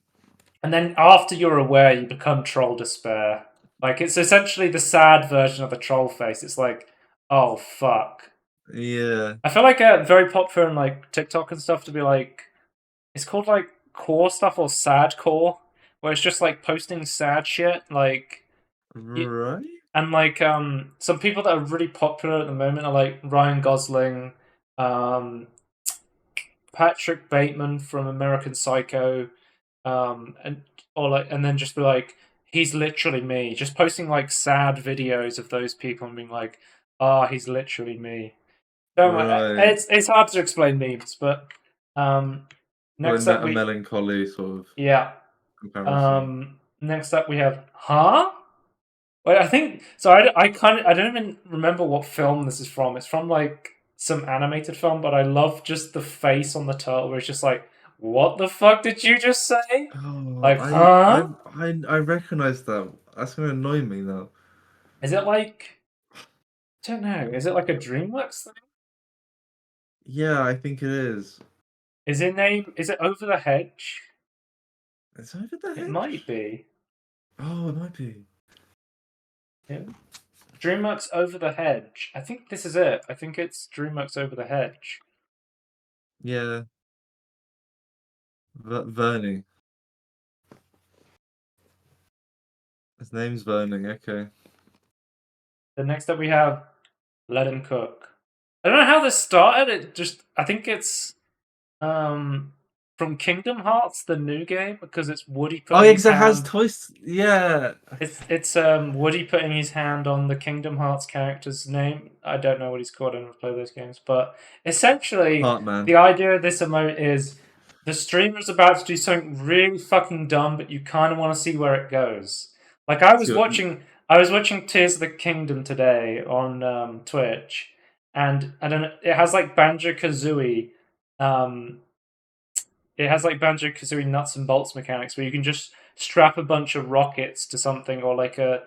And then after you're aware, you become Troll Despair. Like, it's essentially the sad version of the troll face. It's like, oh fuck. Yeah. I feel like very popular in like TikTok and stuff to be like... It's called like core stuff or sad core. Where it's just like posting sad shit. Like... Right? And like some people that are really popular at the moment are like Ryan Gosling, Patrick Bateman from American Psycho, and then just be like, he's literally me. Just posting like sad videos of those people and being like, he's literally me. It's hard to explain memes, but next up a melancholy sort of comparison. Next up we have Wait, I think so. I don't even remember what film this is from. It's from like some animated film, but I love just the face on the turtle where it's just like, "What the fuck did you just say?" Oh, Like, huh? I recognize that. That's gonna annoy me now. Is it like? I don't know. Is it like a DreamWorks thing? Yeah, I think it is. Is it Over the Hedge? It's Over the Hedge? It might be. Oh, it might be. Yeah. DreamWorks Over the Hedge. I think this is it. I think it's DreamWorks Over the Hedge. Yeah. Vernie. His name's Vernie, okay. The next up we have Let Him Cook. I don't know how this started. I think it's from Kingdom Hearts, the new game, because it's Woody putting Oh, yeah, his because it has hand... toys. Yeah. It's Woody putting his hand on the Kingdom Hearts character's name. I don't know what he's called. I don't play those games, but essentially, Heartman. the idea of this emote is the streamer's about to do something really fucking dumb, but you kind of want to see where it goes. Like I was watching Tears of the Kingdom today on Twitch, and I don't know. It has like Banjo-Kazooie. It has like Banjo-Kazooie nuts and bolts mechanics where you can just strap a bunch of rockets to something or to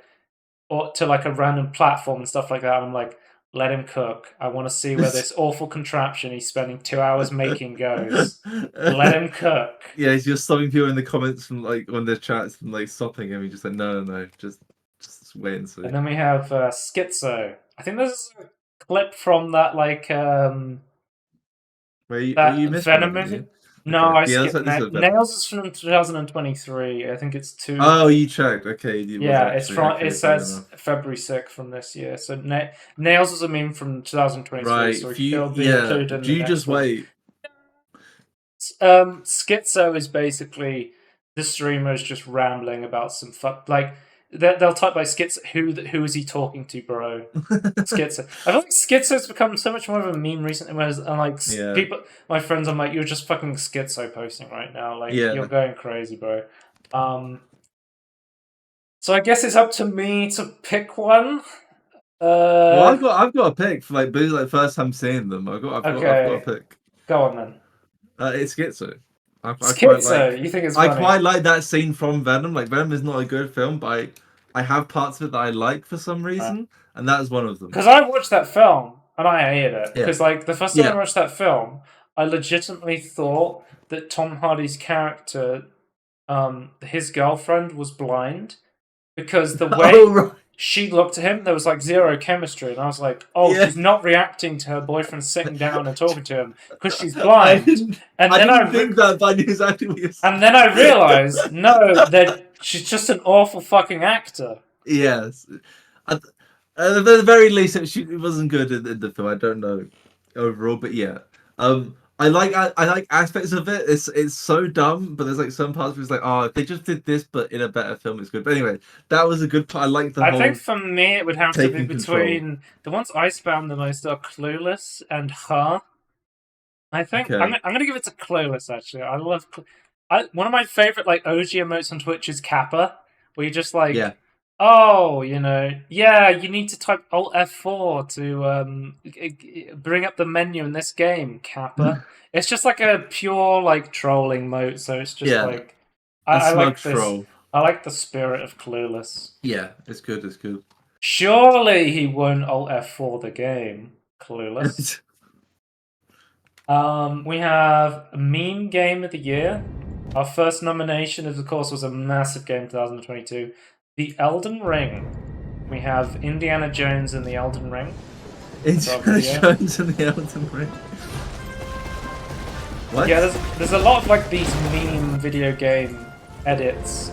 a random platform and stuff like that. And I'm like, let him cook. I want to see where this awful contraption he's spending 2 hours making goes. Let him cook. Yeah, he's just stopping people in the comments from like on their chats and like stopping him. He's just like, no, just wait and see. And then we have Schizo. I think this is a clip from that like you missed Venom movie. No, I skipped Nails is from 2023. I think it's two. Oh, you checked. Okay. It says February 6th from this year. So Nails is a meme from 2023. Right. So it'll be included in do you just wait? Schizo is basically the streamers just rambling about some like they'll type by Schizo. Who is he talking to, bro? Schizo. I feel like Schizo's become so much more of a meme recently. Whereas people, my friends, I'm like, you're just fucking Schizo posting right now. Like you're going crazy, bro. So I guess it's up to me to pick one. Well, I've got a pick for like first time seeing them. I've got a pick. Go on then. It's Schizo. You think it's funny? I quite like that scene from Venom. Like Venom is not a good film, but I have parts of it that I like for some reason, and that is one of them. Because I watched that film and I hated it. Because like the first time I watched that film, I legitimately thought that Tom Hardy's character, his girlfriend, was blind because the way she looked at him, there was like zero chemistry, and I was like, she's not reacting to her boyfriend sitting down and talking to him because she's blind. I didn't think that, but I knew exactly what you're saying. And then I realised, no, that she's just an awful fucking actor. Yes. At the very least, it wasn't good in the film. I don't know overall, but yeah. I like aspects of it. It's so dumb, but there's like some parts where it's like, if they just did this, but in a better film, it's good. But anyway, that was a good part. I like the whole. I think for me, it would have to be between the ones I spam the most are Clueless and Her. I think I'm gonna give it to Clueless. Actually, I love. One of my favorite like OG emotes on Twitch is Kappa, where you just like. Yeah. Oh, you need to type Alt F4 to bring up the menu in this game, Kappa. It's just like a pure like trolling mode, so it's just like I like this. I like the spirit of Clueless. Yeah, it's good. It's good. Surely he won't Alt F4 the game, Clueless. We have Meme Game of the Year. Our first nomination, of course, was a massive game, 2022. The Elden Ring. We have Indiana Jones and the Elden Ring. Indiana Jones and the Elden Ring. What? Yeah, there's a lot of like these meme video game edits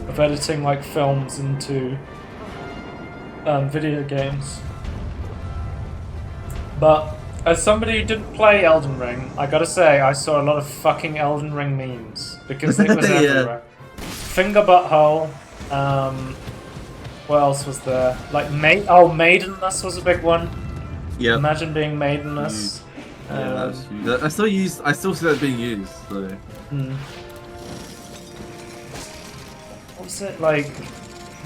of editing like films into video games. But as somebody who didn't play Elden Ring, I gotta say I saw a lot of fucking Elden Ring memes because it was everywhere. Finger Butthole. What else was there? Like Maidenless was a big one. Yeah. Imagine being Maidenless. Yeah, that's huge. I still see that being used. So. What was it like?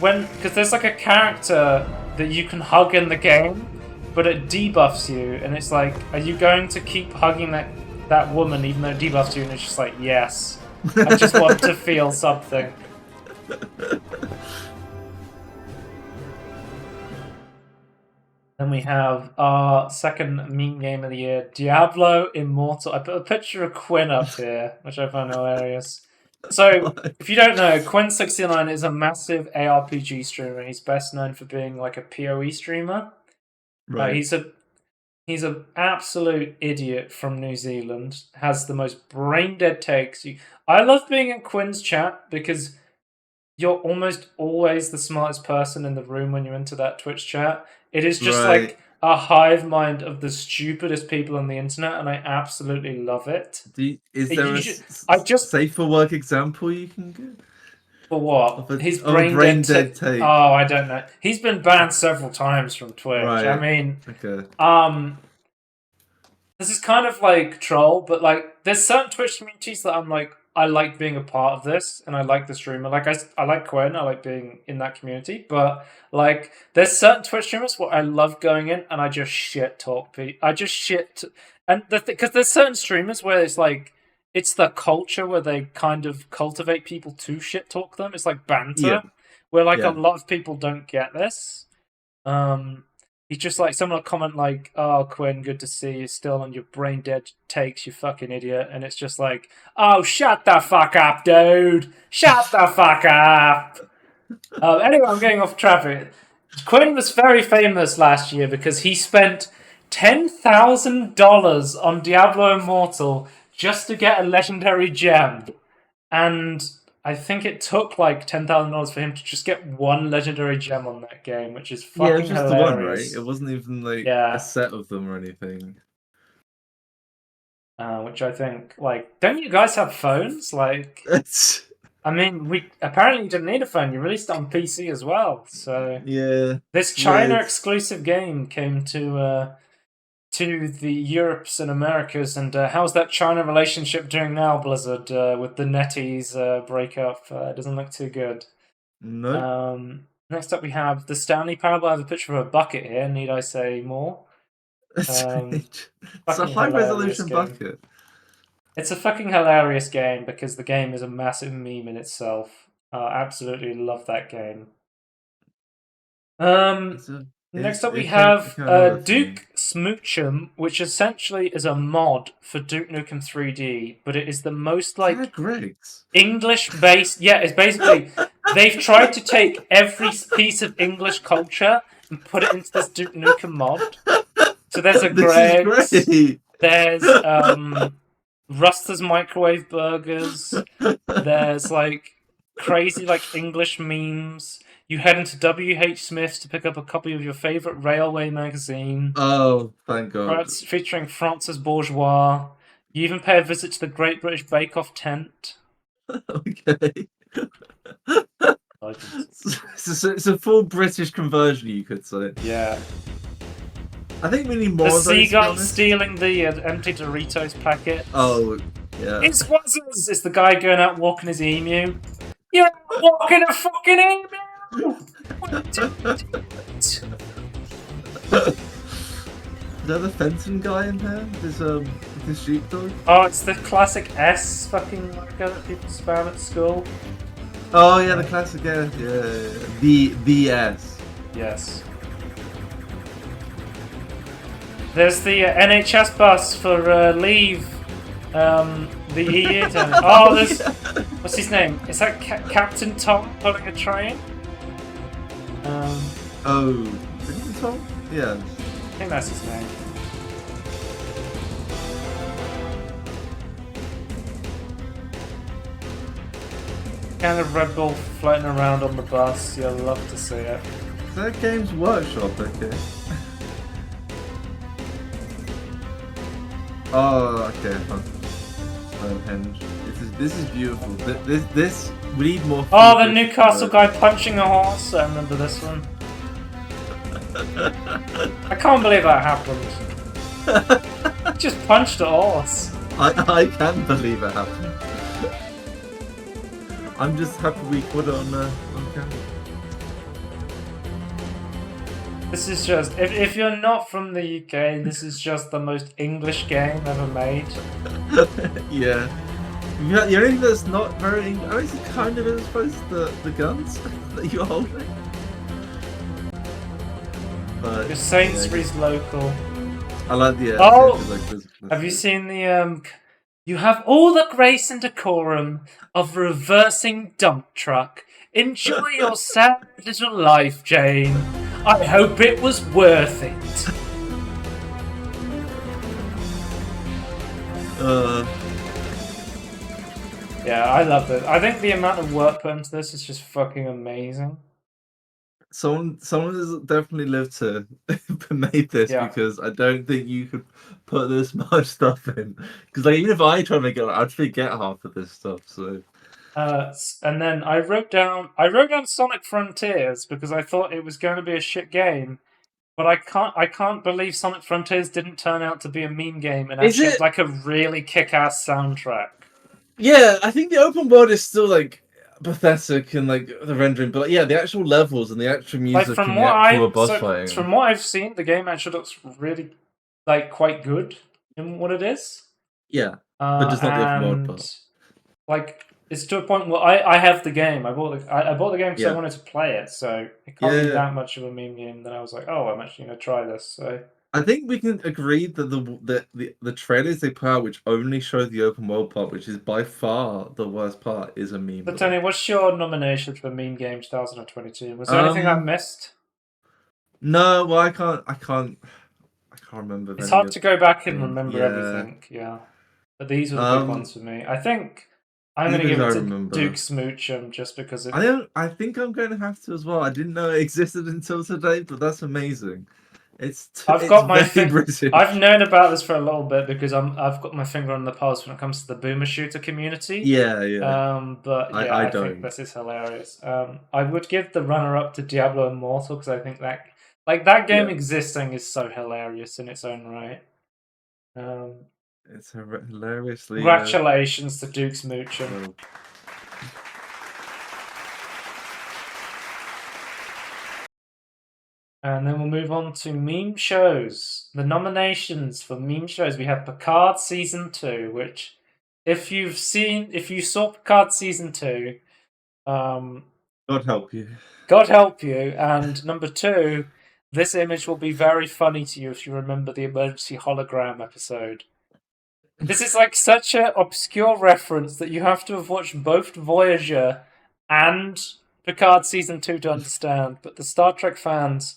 because there's like a character that you can hug in the game, but it debuffs you, and it's like, are you going to keep hugging that woman even though it debuffs you? And it's just like, yes, I just want to feel something. Then we have our second meme game of the year, Diablo Immortal. I put a picture of Quinn up here, which I find hilarious. So, if you don't know, Quinn69 is a massive ARPG streamer. He's best known for being like a PoE streamer. Right. He's an absolute idiot from New Zealand. Has the most brain dead takes. I love being in Quinn's chat because you're almost always the smartest person in the room when you enter that Twitch chat. It is just like a hive mind of the stupidest people on the internet, and I absolutely love it. Is there a safe for work example you can give? For what? His brain dead take. Oh, I don't know. He's been banned several times from Twitch. Right. I mean, okay. This is kind of like troll, but like, there's certain Twitch communities that I'm like, I like being a part of this, and I like the streamer. Like, I like Quinn, I like being in that community, but like, there's certain Twitch streamers where I love going in and I just shit talk people. I just shit, and because there's certain streamers where it's like, it's the culture where they kind of cultivate people to shit talk them. It's like banter, where like a lot of people don't get this. He's just like, someone will comment like, "Oh, Quinn, good to see you still on your brain dead takes, you fucking idiot." And it's just like, "Oh, shut the fuck up, dude! Shut the fuck up!" Anyway, I'm getting off traffic. Quinn was very famous last year because he spent $10,000 on Diablo Immortal just to get a legendary gem. And I think it took like $10,000 for him to just get one legendary gem on that game, which is fucking it was just hilarious. the one, right? It wasn't even like a set of them or anything. Which I think, like, don't you guys have phones? Like, I mean, we apparently didn't need a phone. You released it on PC as well, so this China exclusive game came to the Europes and Americas. And how's that China relationship doing now, Blizzard, with the NetEase breakup? Doesn't look too good. No. Next up we have the Stanley Parable. I have a picture of a bucket here. Need I say more? It's a high-resolution bucket. It's a fucking hilarious game because the game is a massive meme in itself. Absolutely love that game. Next up we have Duke Smoochum, which essentially is a mod for Duke Nukem 3D, but it is the most like English-based. Yeah, it's basically they've tried to take every piece of English culture and put it into this Duke Nukem mod. So there's a Greg's, there's Rusta's Microwave Burgers, there's like crazy like English memes. You head into W.H. Smith's to pick up a copy of your favourite railway magazine. Oh, thank God. Featuring Francis Bourgeois. You even pay a visit to the Great British Bake Off tent. Okay. It's a full British conversion, you could say. Yeah. I think we need more of those. The seagull stealing the empty Doritos packet. Oh, yeah. It's Wuzzers! It's the guy going out walking his emu. You're walking a fucking emu! Is that the Fenton guy in there? This sheepdog? Oh, it's the classic S fucking marker that people spam at school. Oh yeah, the classic S. Yeah. The S. Yes. There's the NHS bus for leave. The EU. Oh, there's what's his name? Is that Captain Tom pulling a train? Oh, Captain Tom? Yeah. I think that's his name. Kind of Red Bull floating around on the bus. You'll love to see it. Is that Games Workshop? Okay. Oh, okay. Stonehenge. This is beautiful. This we need more. Oh, the Newcastle guy punching a horse. I remember this one. I can't believe that happened. He just punched a horse. I can believe it happened. I'm just happy we put it on camera. This is just if you're not from the UK, this is just the most English game ever made. Yeah. The only thing that's not very English, I mean, it's kind of, I suppose, the guns that you're holding. But The Sainsbury's local. I like the. Oh, have you seen the You have all the grace and decorum of a reversing dump truck. Enjoy your sad little life, Jane. I hope it was worth it. Yeah, I love it. I think the amount of work put into this is just fucking amazing. Someone has definitely lived to made this, because I don't think you could put this much stuff in. Because like, even if I try to make it, I'd forget half of this stuff. So. And then I wrote down Sonic Frontiers because I thought it was going to be a shit game, but I can't believe Sonic Frontiers didn't turn out to be a meme game and actually have like a really kick-ass soundtrack. Yeah, I think the open world is still like pathetic and like the rendering, but like, yeah, the actual levels and the actual music Like, from and the what actual boss fighting. From what I've seen, the game actually looks really like quite good in what it is. Yeah, but just not the open world part. Like, it's to a point where I have the game. I bought the game because I wanted to play it, so it can't be that much of a meme game. Then I was like, oh, I'm actually gonna try this. So I think we can agree that the trailers they put out, which only show the open world part, which is by far the worst part, is a meme. But Tony, what's your nomination for Meme Game 2022? Was there anything I missed? No, well, I can't remember. It's hard to go back and remember everything. Yeah, but these were the big ones for me. I think I'm going to give it to Duke Smoochum just because it... I think I'm going to have to as well. I didn't know it existed until today, but that's amazing. I've known about this for a little bit because I've got my finger on the pulse when it comes to the boomer shooter community. Yeah. But yeah, I think this is hilarious. I would give the runner-up to Diablo Immortal because I think that game existing is so hilarious in its own right. It's hilariously. Congratulations to Duke Smoochum. And then we'll move on to meme shows. The nominations for meme shows, we have Picard Season 2, which if you saw Picard Season 2, God help you. God help you. And number 2, this image will be very funny to you if you remember the emergency hologram episode. This is like such an obscure reference that you have to have watched both Voyager and Picard Season 2 to understand. But the Star Trek fans,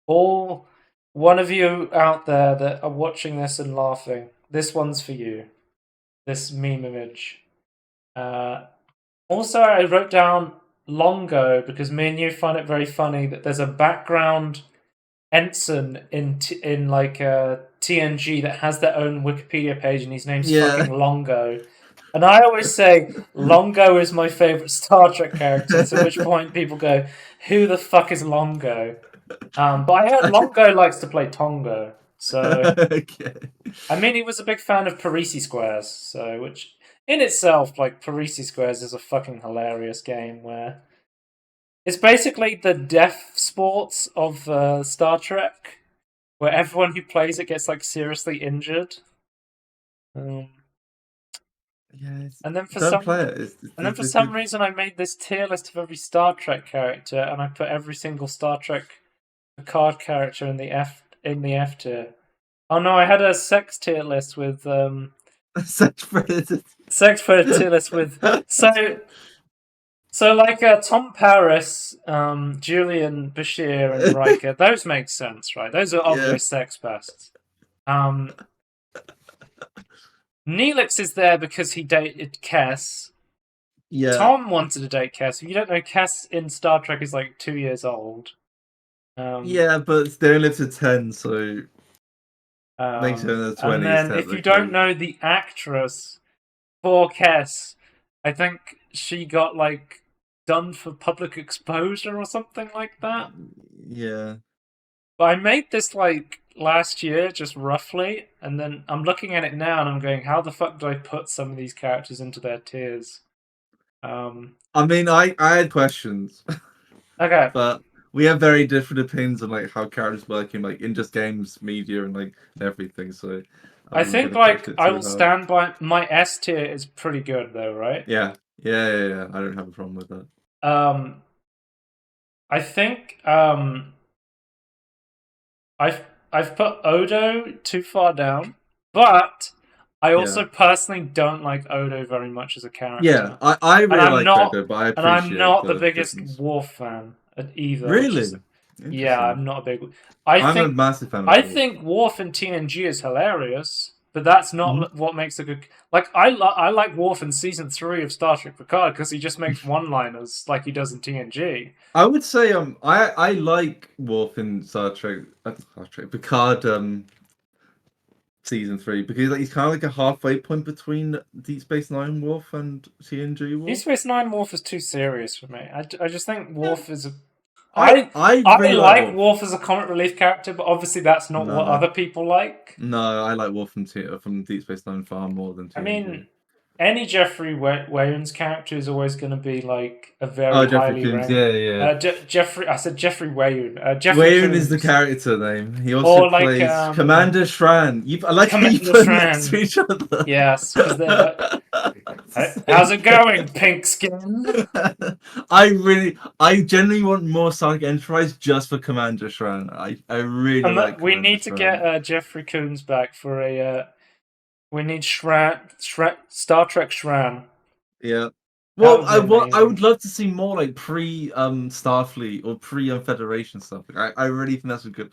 all one of you out there that are watching this and laughing, this one's for you. This meme image. Also, I wrote down Longo because me and you find it very funny that there's a background ensign in TNG that has their own Wikipedia page and his name's fucking Longo. And I always say Longo is my favourite Star Trek character, at which point people go, who the fuck is Longo? But I heard Longo likes to play Tongo. So I mean, he was a big fan of Parisi Squares, so which in itself, like, Parisi Squares is a fucking hilarious game where it's basically the death sports of Star Trek, where everyone who plays it gets like seriously injured. And then for some reason, I made this tier list of every Star Trek character, and I put every single Star Trek Picard character in the F tier. Oh no, I had a sex tier list with sex predator tier list with so like Tom Paris, Julian Bashir, and Riker. Those make sense, right? Those are obvious sex pests. Neelix is there because he dated Kes. Yeah. Tom wanted to date Kes. If you don't know, Kes in Star Trek is like 2 years old. Yeah, but they only live to 10, so makes it in the 20s. And then if you don't know the actress for Kes, I think she got like done for public exposure or something like that. Yeah. But I made this like last year, just roughly, and then I'm looking at it now and I'm going, how the fuck do I put some of these characters into their tiers? I mean, I had questions. Okay. But we have very different opinions on like how characters work in like in just games, media, and like everything. So I think like I will stand by my S tier is pretty good though, right? Yeah. I don't have a problem with that. I think I've put Odo too far down, but I also personally don't like Odo very much as a character. Yeah, I really like Odo, but I appreciate. And I'm not the the biggest difference. Worf fan either. Really? Yeah, I'm not a big. I'm a massive fan of I Worf. think Worf in TNG is hilarious, but that's not what makes a good. Like I like Worf in season 3 of Star Trek Picard because he just makes one-liners like he does in TNG. I would say I like Worf in Star Trek Picard season 3 because like he's kind of like a halfway point between Deep Space Nine Worf and TNG Worf. Deep Space Nine Worf is too serious for me. I just think Worf is a. I really like Worf as a comic relief character, but obviously that's not what other people like. No, I like Worf from Deep Space Nine far more than TNG. I mean, any Jeffrey Wayans character is always going to be like a very highly ranked. Yeah. I said Jeffrey Wayun. Wayun is the character name. He also plays Commander Shran. I like how you put them next to each other. Yes. How's it going, pink skin? I genuinely want more Sonic Enterprise just for Commander Shran. I really like. We need to get Jeffrey Combs back for a. We need Star Trek Shran. Yeah. Well, I would love to see more like pre Starfleet or pre Federation stuff. I really think that's a good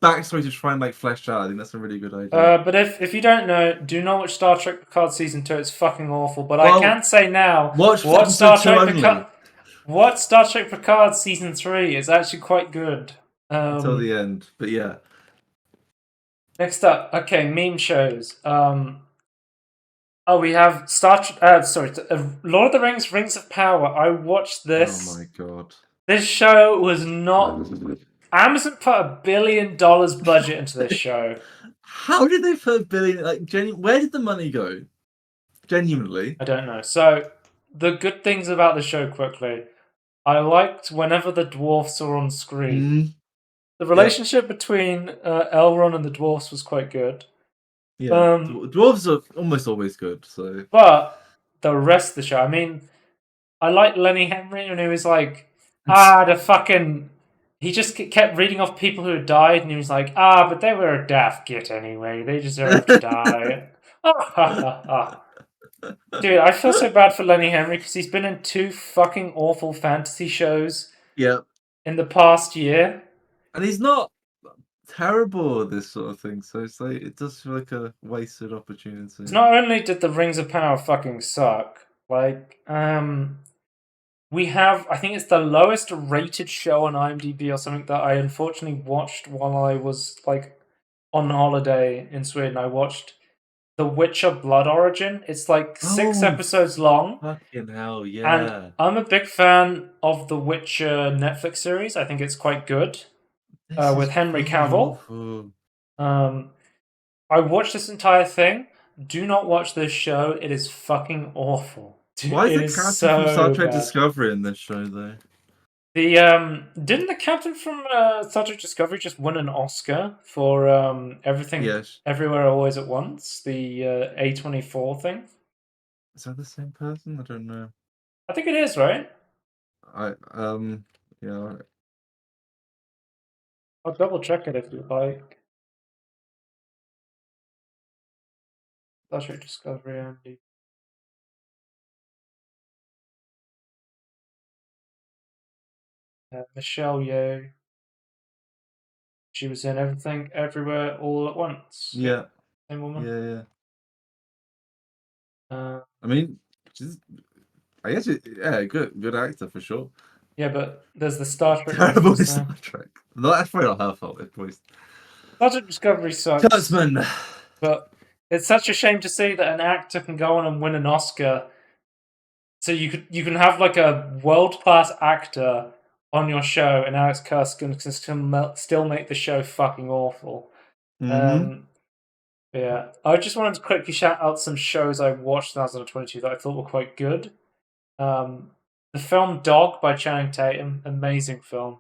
backstory to try and like flesh out. I think that's a really good idea. But if you don't know, do not watch Star Trek Picard season 2. It's fucking awful. But I can say now, watch Star Trek Picard. Watch Star Trek Picard season 3. It's actually quite good. Until the end, but yeah. Next up, okay, meme shows. We have Lord of the Rings: Rings of Power. I watched this. Oh my god! This show was not. Amazon put $1 billion budget into this show. How did they put $1 billion? Like, where did the money go? Genuinely, I don't know. So the good things about the show quickly. I liked whenever the dwarfs are on screen. The relationship between Elrond and the dwarfs was quite good. Yeah, dwarves are almost always good. So, but the rest of the show, I mean, I like Lenny Henry, and he was like, the fucking. He just kept reading off people who had died, and he was like, but they were a daft git anyway. They deserve to die. Dude, I feel so bad for Lenny Henry because he's been in 2 fucking awful fantasy shows. Yeah. In the past year. And he's not terrible at this sort of thing, so it's like it does feel like a wasted opportunity. Not only did the Rings of Power fucking suck, like we have, I think it's the lowest rated show on IMDb or something that I unfortunately watched while I was like on holiday in Sweden. I watched The Witcher Blood Origin. It's like 6 episodes long. Fucking hell, yeah. And I'm a big fan of the Witcher Netflix series. I think it's quite good. With Henry Cavill. I watched this entire thing. Do not watch this show. It is fucking awful. Why is the captain from Star Trek Discovery in this show, though? Didn't the captain from Star Trek Discovery just win an Oscar for Everything Everywhere Always at Once? The A24 thing? Is that the same person? I don't know. I think it is, right? Yeah. I'll double check it if you like. Star Trek Discovery, Andy. Michelle Yeoh. She was in Everything Everywhere All at Once. Yeah. Same woman. Yeah. I mean, I guess good actor for sure. Yeah, but there's the Star Trek. Terrible Star Trek. No, that's probably not her fault. Star Trek Discovery sucks. Kurtzman. But it's such a shame to see that an actor can go on and win an Oscar. So you can have like a world-class actor on your show, and Alex Kurtzman can still make the show fucking awful. Yeah, I just wanted to quickly shout out some shows I watched in 2022 that I thought were quite good. The film Dog by Channing Tatum, amazing film.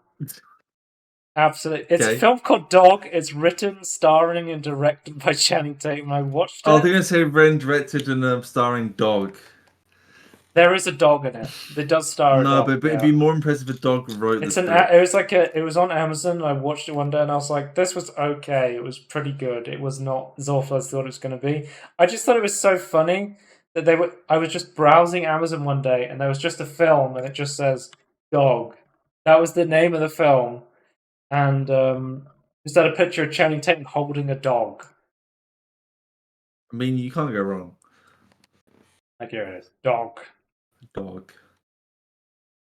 Absolutely. It's a film called Dog. It's written, starring, and directed by Channing Tatum. I watched it. Oh, they're going to say written, directed, and starring Dog. There is a dog in it. It does star a dog. No, but it'd be more impressive if Dog wrote it's the script. It was on Amazon. I watched it one day and I was like, this was okay. It was pretty good. It was not as awful as I thought it was going to be. I just thought it was so funny that I was just browsing Amazon one day and there was just a film and it just says Dog. That was the name of the film. And just had a picture of Channing Tatum holding a dog. I mean, you can't go wrong. Like, here it is. Dog. Dog.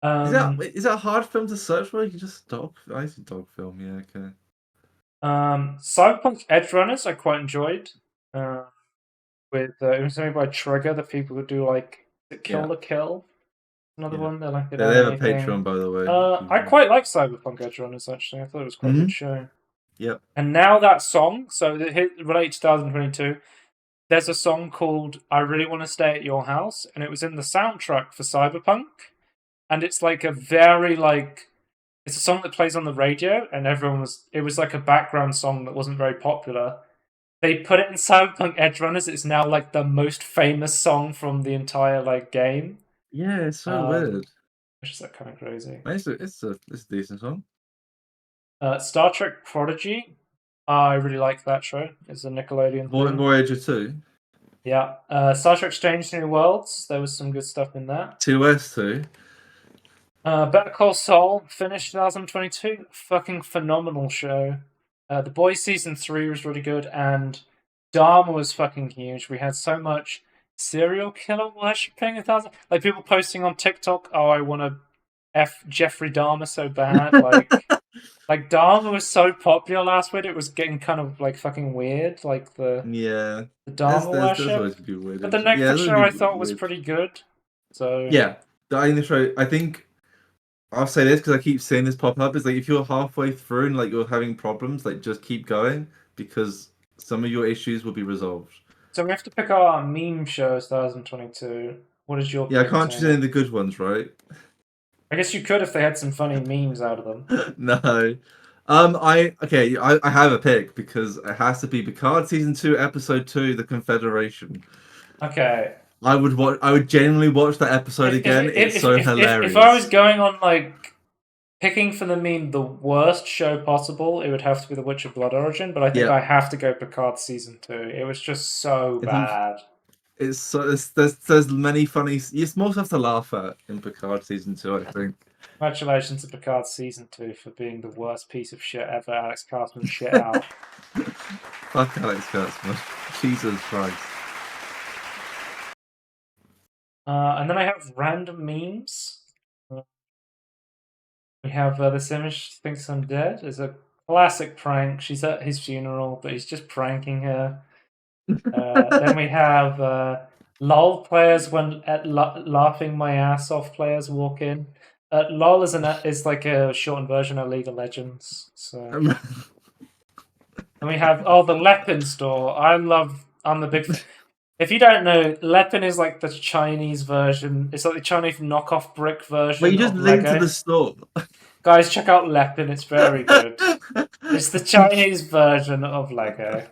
Is that a hard film to search for? You can just Dog. I see Dog film. Yeah, okay. Cyberpunk Edge Runners I quite enjoyed. It was made by Trigger, the people who do like Kill the Kill. Another one. They're like they have a Patreon, by the way. I quite like Cyberpunk Edge Runners actually. I thought it was quite a good show. Yep. And now that song, so it relates to 2022. There's a song called "I Really Want to Stay at Your House," and it was in the soundtrack for Cyberpunk. And it's like a very it's a song that plays on the radio, and it was like a background song that wasn't very popular. They put it in Cyberpunk Edge Runners. It's now like the most famous song from the entire game. Yeah, it's so weird. Which is kind of crazy. It's a decent song. Star Trek Prodigy. I really like that show. It's a Nickelodeon thing. Voyager 2. Yeah. Star Trek Strange New Worlds. There was some good stuff in that. 2S2. Better Call Saul finished 2022. Fucking phenomenal show. The Boys Season 3 was really good, and Dharma was fucking huge. We had so much serial killer worshipping. Like people posting on TikTok, oh, I want to F Jeffrey Dahmer so bad. Like Dharma was so popular last week, it was getting kind of fucking weird. Like the Dharma worship. But the Netflix show I thought was pretty good. So yeah, the show. I think I'll say this because I keep seeing this pop up. Is if you're halfway through and you're having problems, just keep going because some of your issues will be resolved. So we have to pick our meme shows 2022. What is your? Yeah, I can't choose any of the good ones, right? I guess you could if they had some funny memes out of them. No. I have a pick because it has to be Picard Season 2, Episode 2, The Confederation. Okay. I would genuinely watch that episode again. It's so hilarious. If I was going on picking for the meme the worst show possible, it would have to be The Witcher Blood Origin, but I think I have to go Picard Season 2. It was just so bad. It's so there's many funny. It's more stuff to laugh at in Picard Season 2, I think. Congratulations to Picard Season 2 for being the worst piece of shit ever. Alex Kurtzman shit out. Fuck Alex Kurtzman. Jesus Christ. And then I have random memes. We have this image thinks I'm dead. It's a classic prank. She's at his funeral, but he's just pranking her. Then we have LOL players when laughing my ass off players walk in. LOL is like a shortened version of League of Legends. So, and we have the Lepin store. I'm the big. If you don't know, Lepin is like the Chinese version. It's like the Chinese knockoff brick version. But you just link to the store. Guys, check out Lepin. It's very good. It's the Chinese version of Lego.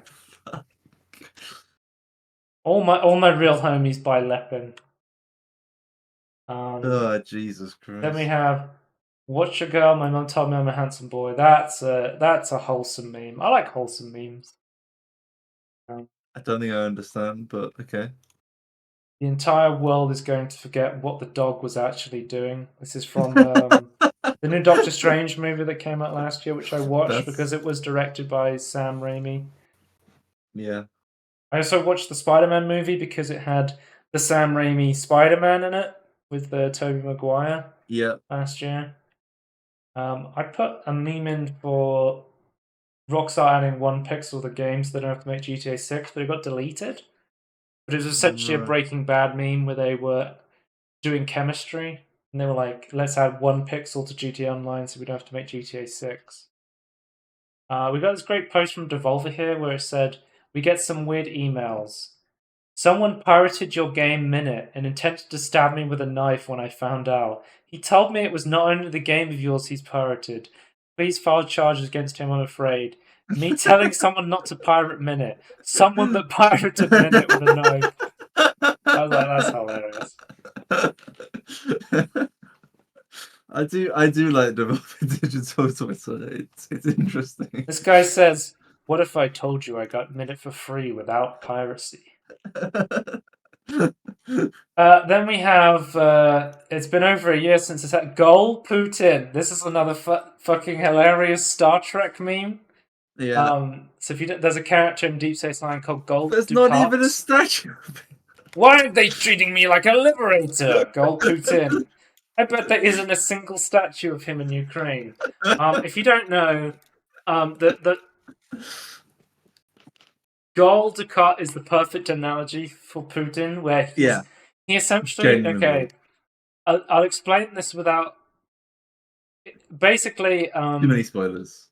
All my real homies buy Lepin. Oh, Jesus Christ. Then we have Watch a Girl, My Mum Told Me I'm a Handsome Boy. That's a wholesome meme. I like wholesome memes. I don't think I understand, but okay. The entire world is going to forget what the dog was actually doing. This is from the new Doctor Strange movie that came out last year, which I watched because it was directed by Sam Raimi. Yeah. I also watched the Spider-Man movie because it had the Sam Raimi Spider-Man in it with the Tobey Maguire last year. I put a meme in for Rockstar adding 1 pixel to games so they don't have to make GTA 6, but it got deleted. But it was essentially a Breaking Bad meme where they were doing chemistry, and they were like, let's add 1 pixel to GTA Online so we don't have to make GTA 6. We got this great post from Devolver here where it said, we get some weird emails. Someone pirated your game Minute and intended to stab me with a knife when I found out. He told me it was not only the game of yours he's pirated. Please file charges against him, I'm afraid. Me telling someone not to pirate Minute. Someone that pirated Minute with a knife. I was like, that's hilarious. I do like developing digital Twitter. It's interesting. This guy says, "What if I told you I got Minute for free without piracy?" Then we have, it's been over a year since it's had Goal Putin. This is another fucking hilarious Star Trek meme. Yeah. So if you there's a character in Deep Space Nine called Goal. There's not even a statue. Why aren't they treating me like a liberator? Goal Putin. I bet there isn't a single statue of him in Ukraine. If you don't know, the Gul Dukat is the perfect analogy for Putin, where he essentially I'll explain this without basically too many spoilers.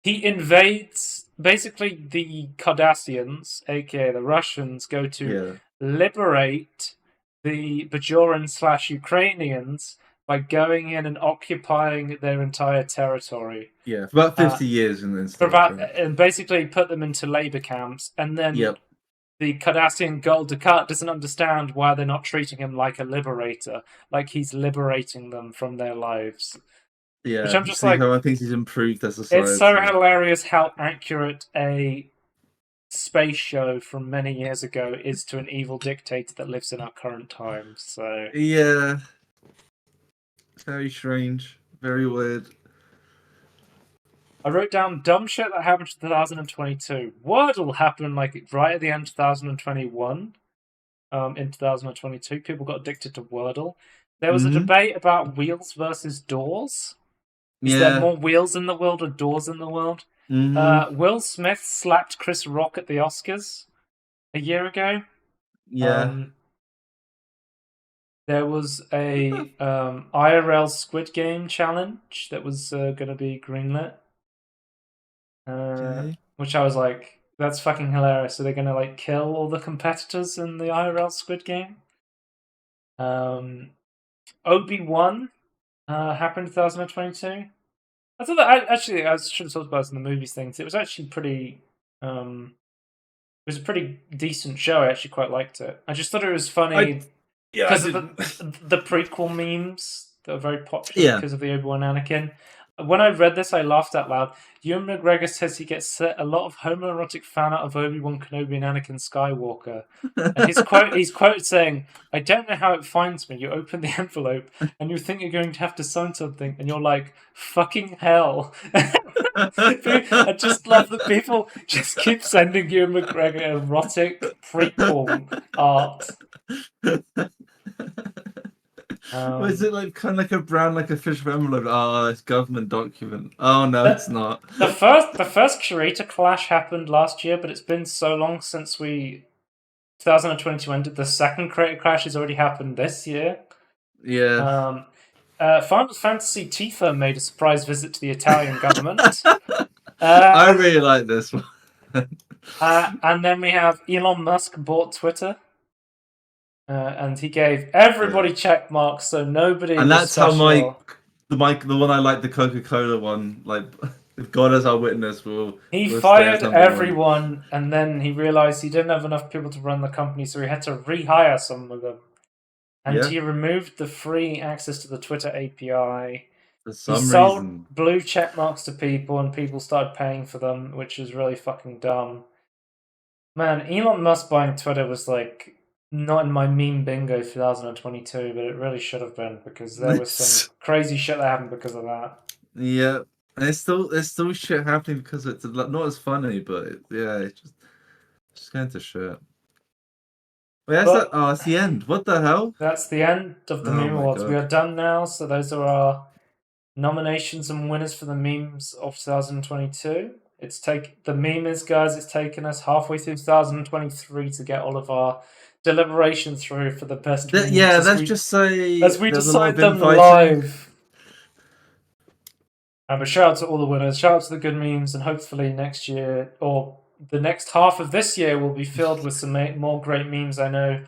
He invades basically the Cardassians, aka the Russians, go to liberate the Bajoran/Ukrainians by going in and occupying their entire territory. Yeah, for about 50 years and basically put them into labor camps, and then the Cardassian Gul Dukat doesn't understand why they're not treating him like a liberator, like he's liberating them from their lives. Yeah, which I'm just like, I think he's improved their society. It's so hilarious how accurate a space show from many years ago is to an evil dictator that lives in our current times. So yeah, very strange, very weird. I wrote down dumb shit that happened in 2022. Wordle happened like right at the end of 2021. In 2022, people got addicted to Wordle. There was a debate about wheels versus doors. Is there more wheels in the world or doors in the world? Will Smith slapped Chris Rock at the Oscars a year ago. Yeah. There was a IRL Squid Game challenge that was going to be greenlit. Which I was like, that's fucking hilarious. So they're going to like kill all the competitors in the IRL Squid Game. Obi-Wan happened in 2022. I thought that I should have talked about it in the movies things. It was actually pretty. It was a pretty decent show. I actually quite liked it. I just thought it was funny because of the prequel memes that are very popular because of the Obi-Wan Anakin. When I read this, I laughed out loud. Ewan McGregor says he gets a lot of homoerotic fan out of Obi-Wan Kenobi and Anakin Skywalker. And he's quoted saying, "I don't know how it finds me. You open the envelope and you think you're going to have to sign something and you're like, fucking hell." I just love that people just keep sending Ewan McGregor erotic prequel art. Was it like kind of like a brown, like official envelope? Oh, it's government document. Oh no, it's not. The first creator clash happened last year, but it's been so long since 2022 ended. The second creator clash has already happened this year. Yeah. Final Fantasy Tifa made a surprise visit to the Italian government. I really like this one. And then we have Elon Musk bought Twitter. And he gave everybody check marks, so nobody. And that's special. how the one I like, the Coca-Cola one, like, if God as our witness, he fired everyone, and then he realized he didn't have enough people to run the company, so he had to rehire some of them. And he removed the free access to the Twitter API. For some reason, sold blue check marks to people, and people started paying for them, which is really fucking dumb. Man, Elon Musk buying Twitter was like. Not in my meme bingo 2022, but it really should have been because there was some crazy shit that happened because of that. Yeah, and there's still shit happening because it's not as funny, but it's just going to shit. Wait, that's the end. What the hell? That's the end of the meme awards. We are done now, so those are our nominations and winners for the memes of 2022. The meme is, guys, it's taken us halfway through 2023 to get all of our deliberation through for the best memes. Just say as we decide them live. But shout out to all the winners, shout out to the good memes, and hopefully next year, or the next half of this year will be filled with some more great memes. I know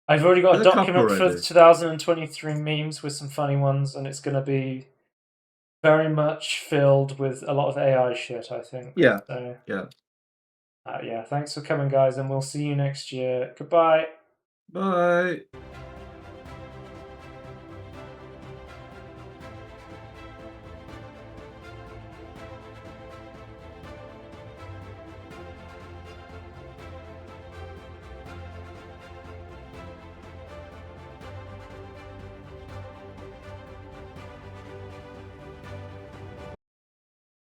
I've already got a document for the 2023 memes with some funny ones, and it's going to be very much filled with a lot of AI shit, I think. Yeah. So, yeah. Yeah, thanks for coming, guys, and we'll see you next year. Goodbye. Bye.